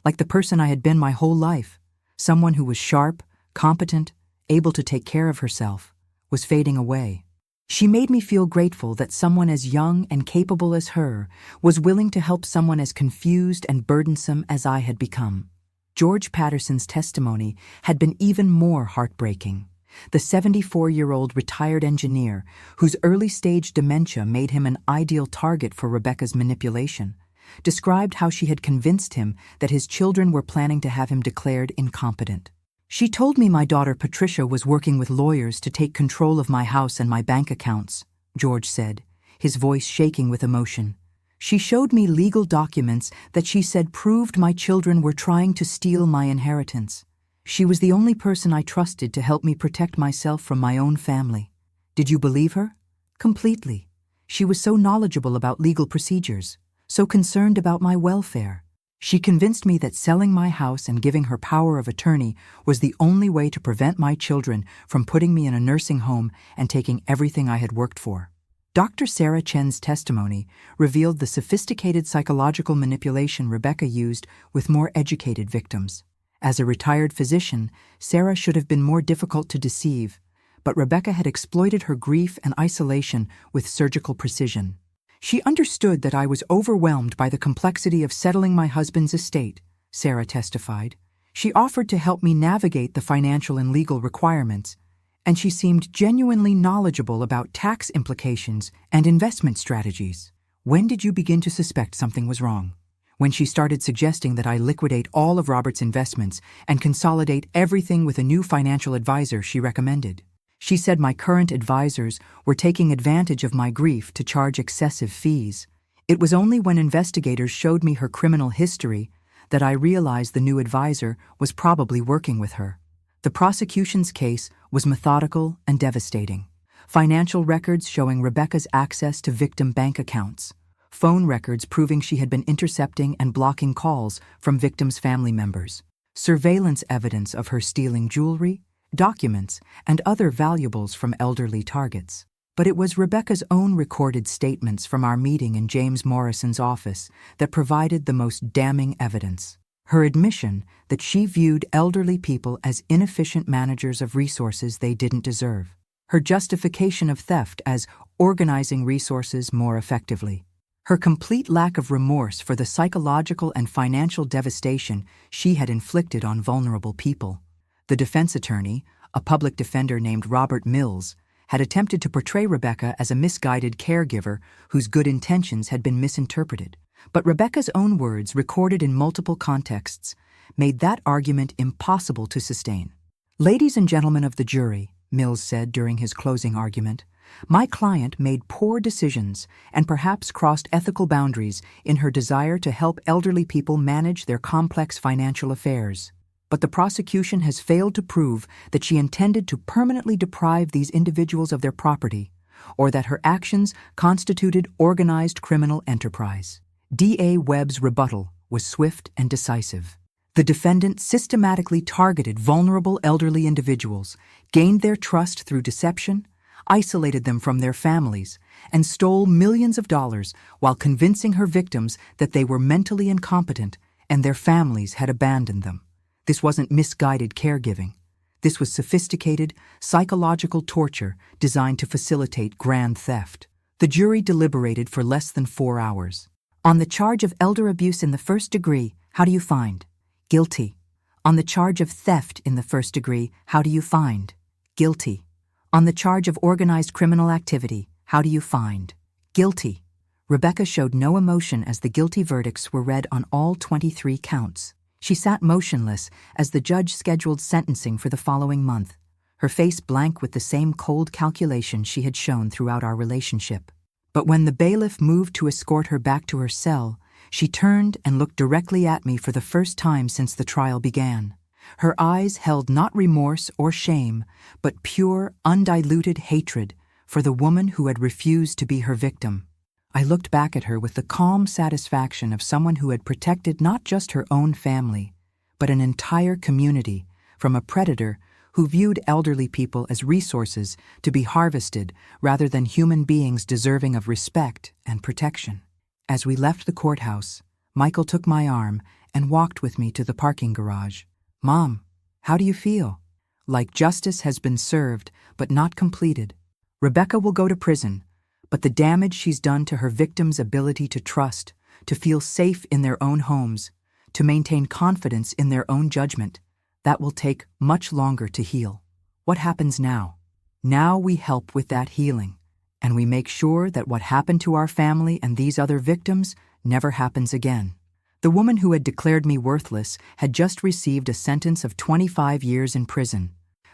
Like the person I had been my whole life, someone who was sharp, competent, able to take care of herself, was fading away. She made me feel grateful that someone as young and capable as her was willing to help someone as confused and burdensome as I had become." George Patterson's testimony had been even more heartbreaking. The 74-year-old retired engineer, whose early-stage dementia made him an ideal target for Rebecca's manipulation, described how she had convinced him that his children were planning to have him declared incompetent. "She told me my daughter Patricia was working with lawyers to take control of my house and my bank accounts," George said, his voice shaking with emotion. "She showed me legal documents that she said proved my children were trying to steal my inheritance. She was the only person I trusted to help me protect myself from my own family." "Did you believe her?" "Completely. She was so knowledgeable about legal procedures, so concerned about my welfare. She convinced me that selling my house and giving her power of attorney was the only way to prevent my children from putting me in a nursing home and taking everything I had worked for." Dr. Sarah Chen's testimony revealed the sophisticated psychological manipulation Rebecca used with more educated victims. As a retired physician, Sarah should have been more difficult to deceive, but Rebecca had exploited her grief and isolation with surgical precision. "She understood that I was overwhelmed by the complexity of settling my husband's estate," Sarah testified. "She offered to help me navigate the financial and legal requirements, and she seemed genuinely knowledgeable about tax implications and investment strategies." "When did you begin to suspect something was wrong?" "When she started suggesting that I liquidate all of Robert's investments and consolidate everything with a new financial advisor she recommended. She said my current advisors were taking advantage of my grief to charge excessive fees. It was only when investigators showed me her criminal history that I realized the new advisor was probably working with her." The prosecution's case was methodical and devastating. Financial records showing Rebecca's access to victim bank accounts. Phone records proving she had been intercepting and blocking calls from victims' family members. Surveillance evidence of her stealing jewelry, documents, and other valuables from elderly targets. But it was Rebecca's own recorded statements from our meeting in James Morrison's office that provided the most damning evidence. Her admission that she viewed elderly people as inefficient managers of resources they didn't deserve. Her justification of theft as organizing resources more effectively. Her complete lack of remorse for the psychological and financial devastation she had inflicted on vulnerable people. The defense attorney, a public defender named Robert Mills, had attempted to portray Rebecca as a misguided caregiver whose good intentions had been misinterpreted. But Rebecca's own words, recorded in multiple contexts, made that argument impossible to sustain. "Ladies and gentlemen of the jury," Mills said during his closing argument, "my client made poor decisions and perhaps crossed ethical boundaries in her desire to help elderly people manage their complex financial affairs. But the prosecution has failed to prove that she intended to permanently deprive these individuals of their property, or that her actions constituted organized criminal enterprise." DA Webb's rebuttal was swift and decisive. The defendant systematically targeted vulnerable elderly individuals, gained their trust through deception, isolated them from their families, and stole millions of dollars while convincing her victims that they were mentally incompetent and their families had abandoned them. This wasn't misguided caregiving. This was sophisticated, psychological torture designed to facilitate grand theft. The jury deliberated for less than 4 hours. "On the charge of elder abuse in the first degree, how do you find?" "Guilty." "On the charge of theft in the first degree, how do you find?" "Guilty." "On the charge of organized criminal activity, how do you find?" "Guilty." Rebecca showed no emotion as the guilty verdicts were read on all 23 counts. She sat motionless as the judge scheduled sentencing for the following month, her face blank with the same cold calculation she had shown throughout our relationship. But when the bailiff moved to escort her back to her cell, She turned and looked directly at me for the first time since the trial began. Her eyes held not remorse or shame, but pure, undiluted hatred for the woman who had refused to be her victim. I looked back at her with the calm satisfaction of someone who had protected not just her own family, but an entire community from a predator who viewed elderly people as resources to be harvested rather than human beings deserving of respect and protection. As we left the courthouse, Michael took my arm and walked with me to the parking garage. "Mom, how do you feel?" "Like justice has been served, but not completed. Rebecca will go to prison, but the damage she's done to her victims' ability to trust, to feel safe in their own homes, to maintain confidence in their own judgment, that will take much longer to heal. What happens now? Now we help with that healing, and we make sure that what happened to our family and these other victims never happens again." The woman who had declared me worthless had just received a sentence of 25 years in prison.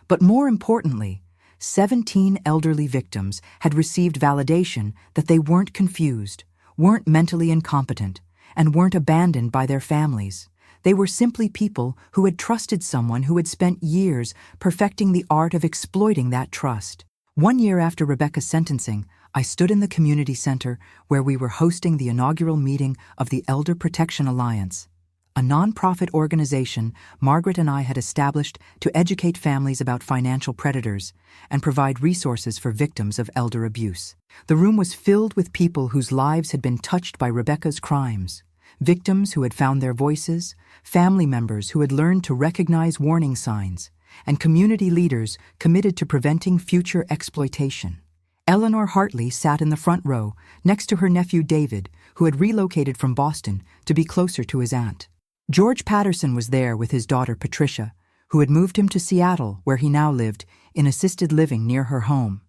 But more importantly, 17 elderly victims had received validation that they weren't confused, weren't mentally incompetent, and weren't abandoned by their families. They were simply people who had trusted someone who had spent years perfecting the art of exploiting that trust. 1 year after Rebecca's sentencing, I stood in the community center where we were hosting the inaugural meeting of the Elder Protection Alliance, a nonprofit organization Margaret and I had established to educate families about financial predators and provide resources for victims of elder abuse. The room was filled with people whose lives had been touched by Rebecca's crimes, victims who had found their voices, family members who had learned to recognize warning signs, and community leaders committed to preventing future exploitation. Eleanor Hartley sat in the front row next to her nephew David, who had relocated from Boston to be closer to his aunt. George Patterson was there with his daughter Patricia, who had moved him to Seattle, where he now lived, in assisted living near her home.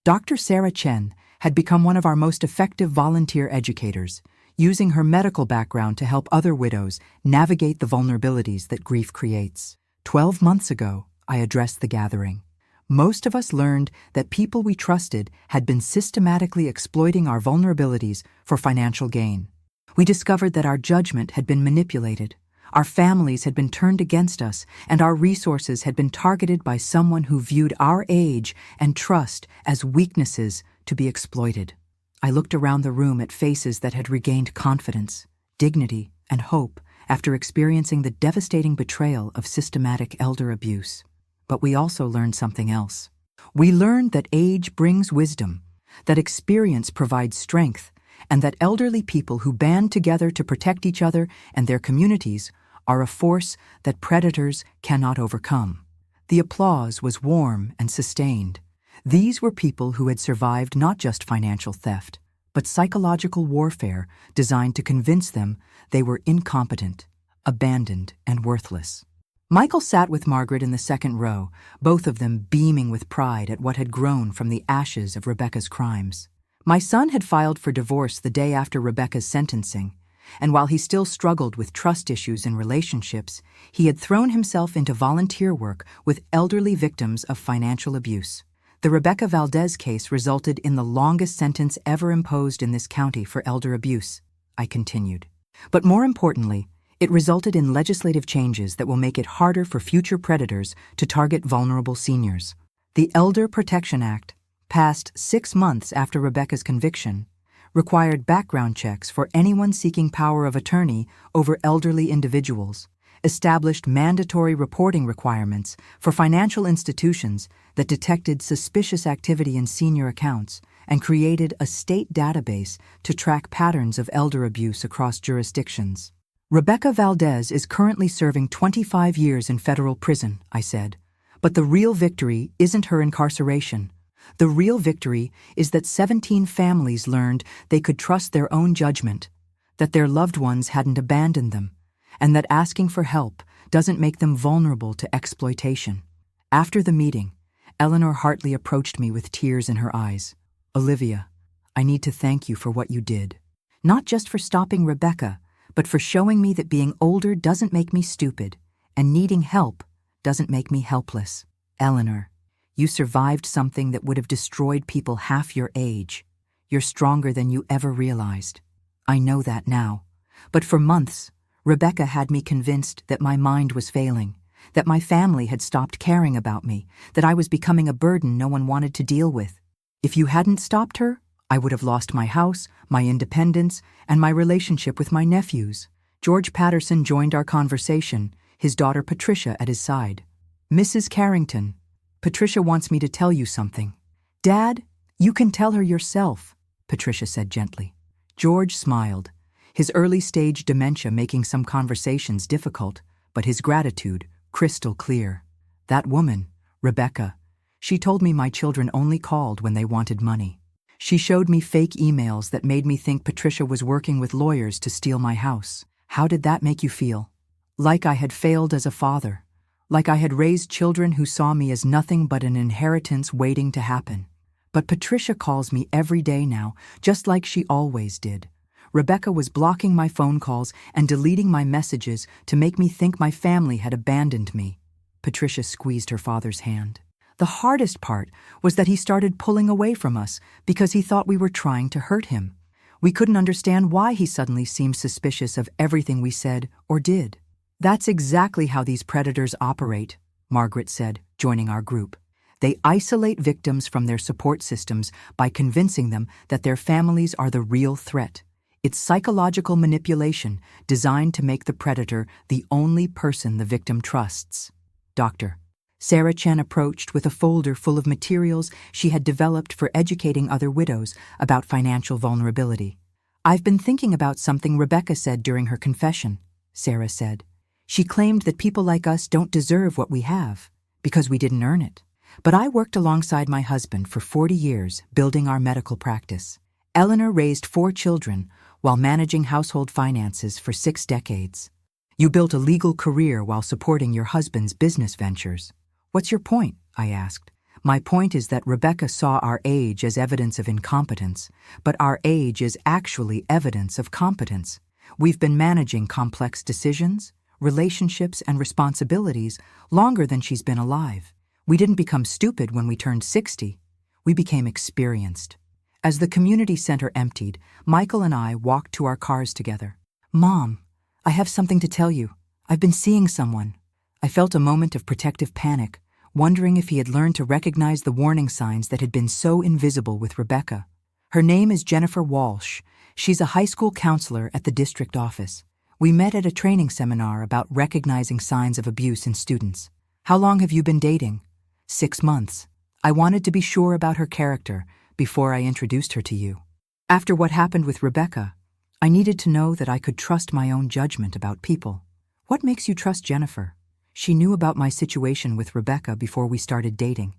Dr. Sarah Chen had become one of our most effective volunteer educators, using her medical background to help other widows navigate the vulnerabilities that grief creates. 12 months ago, I addressed the gathering. Most of us learned that people we trusted had been systematically exploiting our vulnerabilities for financial gain. We discovered that our judgment had been manipulated, our families had been turned against us, and our resources had been targeted by someone who viewed our age and trust as weaknesses to be exploited. I looked around the room at faces that had regained confidence, dignity, and hope after experiencing the devastating betrayal of systematic elder abuse. But we also learned something else. We learned that age brings wisdom, that experience provides strength, and that elderly people who band together to protect each other and their communities are a force that predators cannot overcome. The applause was warm and sustained. These were people who had survived not just financial theft, but psychological warfare designed to convince them they were incompetent, abandoned, and worthless. Michael sat with Margaret in the second row, both of them beaming with pride at what had grown from the ashes of Rebecca's crimes. My son had filed for divorce the day after Rebecca's sentencing, and while he still struggled with trust issues in relationships, he had thrown himself into volunteer work with elderly victims of financial abuse. The Rebecca Valdez case resulted in the longest sentence ever imposed in this county for elder abuse, I continued. But more importantly, it resulted in legislative changes that will make it harder for future predators to target vulnerable seniors. The Elder Protection Act, passed 6 months after Rebecca's conviction, required background checks for anyone seeking power of attorney over elderly individuals, established mandatory reporting requirements for financial institutions that detected suspicious activity in senior accounts, and created a state database to track patterns of elder abuse across jurisdictions. Rebecca Valdez is currently serving 25 years in federal prison, I said. But the real victory isn't her incarceration. The real victory is that 17 families learned they could trust their own judgment, that their loved ones hadn't abandoned them, and that asking for help doesn't make them vulnerable to exploitation. After the meeting, Eleanor Hartley approached me with tears in her eyes. "Olivia, I need to thank you for what you did. Not just for stopping Rebecca, but for showing me that being older doesn't make me stupid, and needing help doesn't make me helpless. Eleanor, you survived something that would have destroyed people half your age. You're stronger than you ever realized. I know that now. But for months, Rebecca had me convinced that my mind was failing, that my family had stopped caring about me, that I was becoming a burden no one wanted to deal with. If you hadn't stopped her, I would have lost my house, my independence, and my relationship with my nephews. George Patterson joined our conversation, his daughter Patricia at his side. Mrs. Carrington, Patricia wants me to tell you something. Dad, you can tell her yourself, Patricia said gently. George smiled, his early-stage dementia making some conversations difficult, but his gratitude crystal clear. That woman, Rebecca, she told me my children only called when they wanted money. She showed me fake emails that made me think Patricia was working with lawyers to steal my house. How did that make you feel? Like I had failed as a father. Like I had raised children who saw me as nothing but an inheritance waiting to happen. But Patricia calls me every day now, just like she always did. Rebecca was blocking my phone calls and deleting my messages to make me think my family had abandoned me. Patricia squeezed her father's hand. The hardest part was that he started pulling away from us because he thought we were trying to hurt him. We couldn't understand why he suddenly seemed suspicious of everything we said or did. That's exactly how these predators operate, Margaret said, joining our group. They isolate victims from their support systems by convincing them that their families are the real threat. It's psychological manipulation designed to make the predator the only person the victim trusts. Dr. Sarah Chen approached with a folder full of materials she had developed for educating other widows about financial vulnerability. I've been thinking about something Rebecca said during her confession, Sarah said. She claimed that people like us don't deserve what we have, because we didn't earn it. But I worked alongside my husband for 40 years building our medical practice. Eleanor raised 4 children while managing household finances for 6 decades. You built a legal career while supporting your husband's business ventures. What's your point? I asked. My point is that Rebecca saw our age as evidence of incompetence, but our age is actually evidence of competence. We've been managing complex decisions, relationships, and responsibilities longer than she's been alive. We didn't become stupid when we turned 60. We became experienced. As the community center emptied, Michael and I walked to our cars together. Mom, I have something to tell you. I've been seeing someone. I felt a moment of protective panic, wondering if he had learned to recognize the warning signs that had been so invisible with Rebecca. Her name is Jennifer Walsh. She's a high school counselor at the district office. We met at a training seminar about recognizing signs of abuse in students. How long have you been dating? 6 months. I wanted to be sure about her character before I introduced her to you. After what happened with Rebecca, I needed to know that I could trust my own judgment about people. What makes you trust Jennifer? She knew about my situation with Rebecca before we started dating,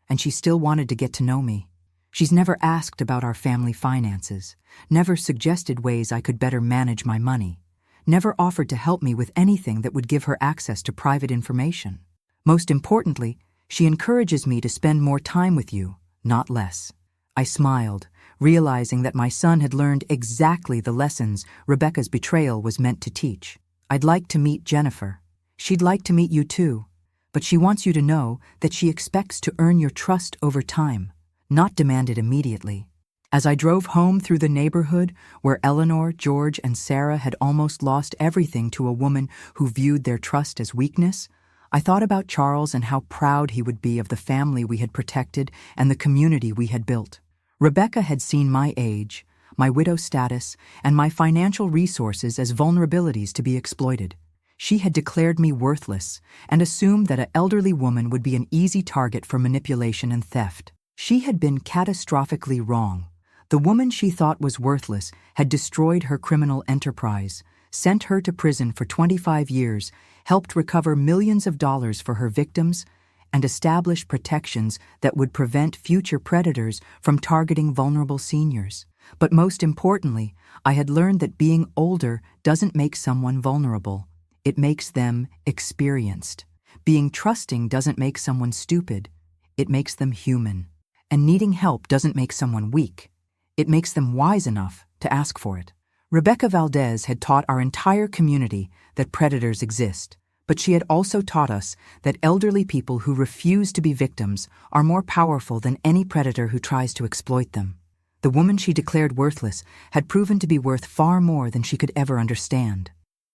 and she still wanted to get to know me. She's never asked about our family finances, never suggested ways I could better manage my money, never offered to help me with anything that would give her access to private information. Most importantly, she encourages me to spend more time with you, not less. I smiled, realizing that my son had learned exactly the lessons Rebecca's betrayal was meant to teach. I'd like to meet Jennifer. She'd like to meet you too, but she wants you to know that she expects to earn your trust over time, not demand it immediately. As I drove home through the neighborhood where Eleanor, George, and Sarah had almost lost everything to a woman who viewed their trust as weakness, I thought about Charles and how proud he would be of the family we had protected and the community we had built. Rebecca had seen my age, my widow status, and my financial resources as vulnerabilities to be exploited. She had declared me worthless and assumed that an elderly woman would be an easy target for manipulation and theft. She had been catastrophically wrong. The woman she thought was worthless had destroyed her criminal enterprise, sent her to prison for 25 years, helped recover millions of dollars for her victims, and establish protections that would prevent future predators from targeting vulnerable seniors. But most importantly, I had learned that being older doesn't make someone vulnerable. It makes them experienced. Being trusting doesn't make someone stupid. It makes them human. And needing help doesn't make someone weak. It makes them wise enough to ask for it. Rebecca Valdez had taught our entire community that predators exist, but she had also taught us that elderly people who refuse to be victims are more powerful than any predator who tries to exploit them. The The woman she declared worthless had proven to be worth far more than she could ever understand.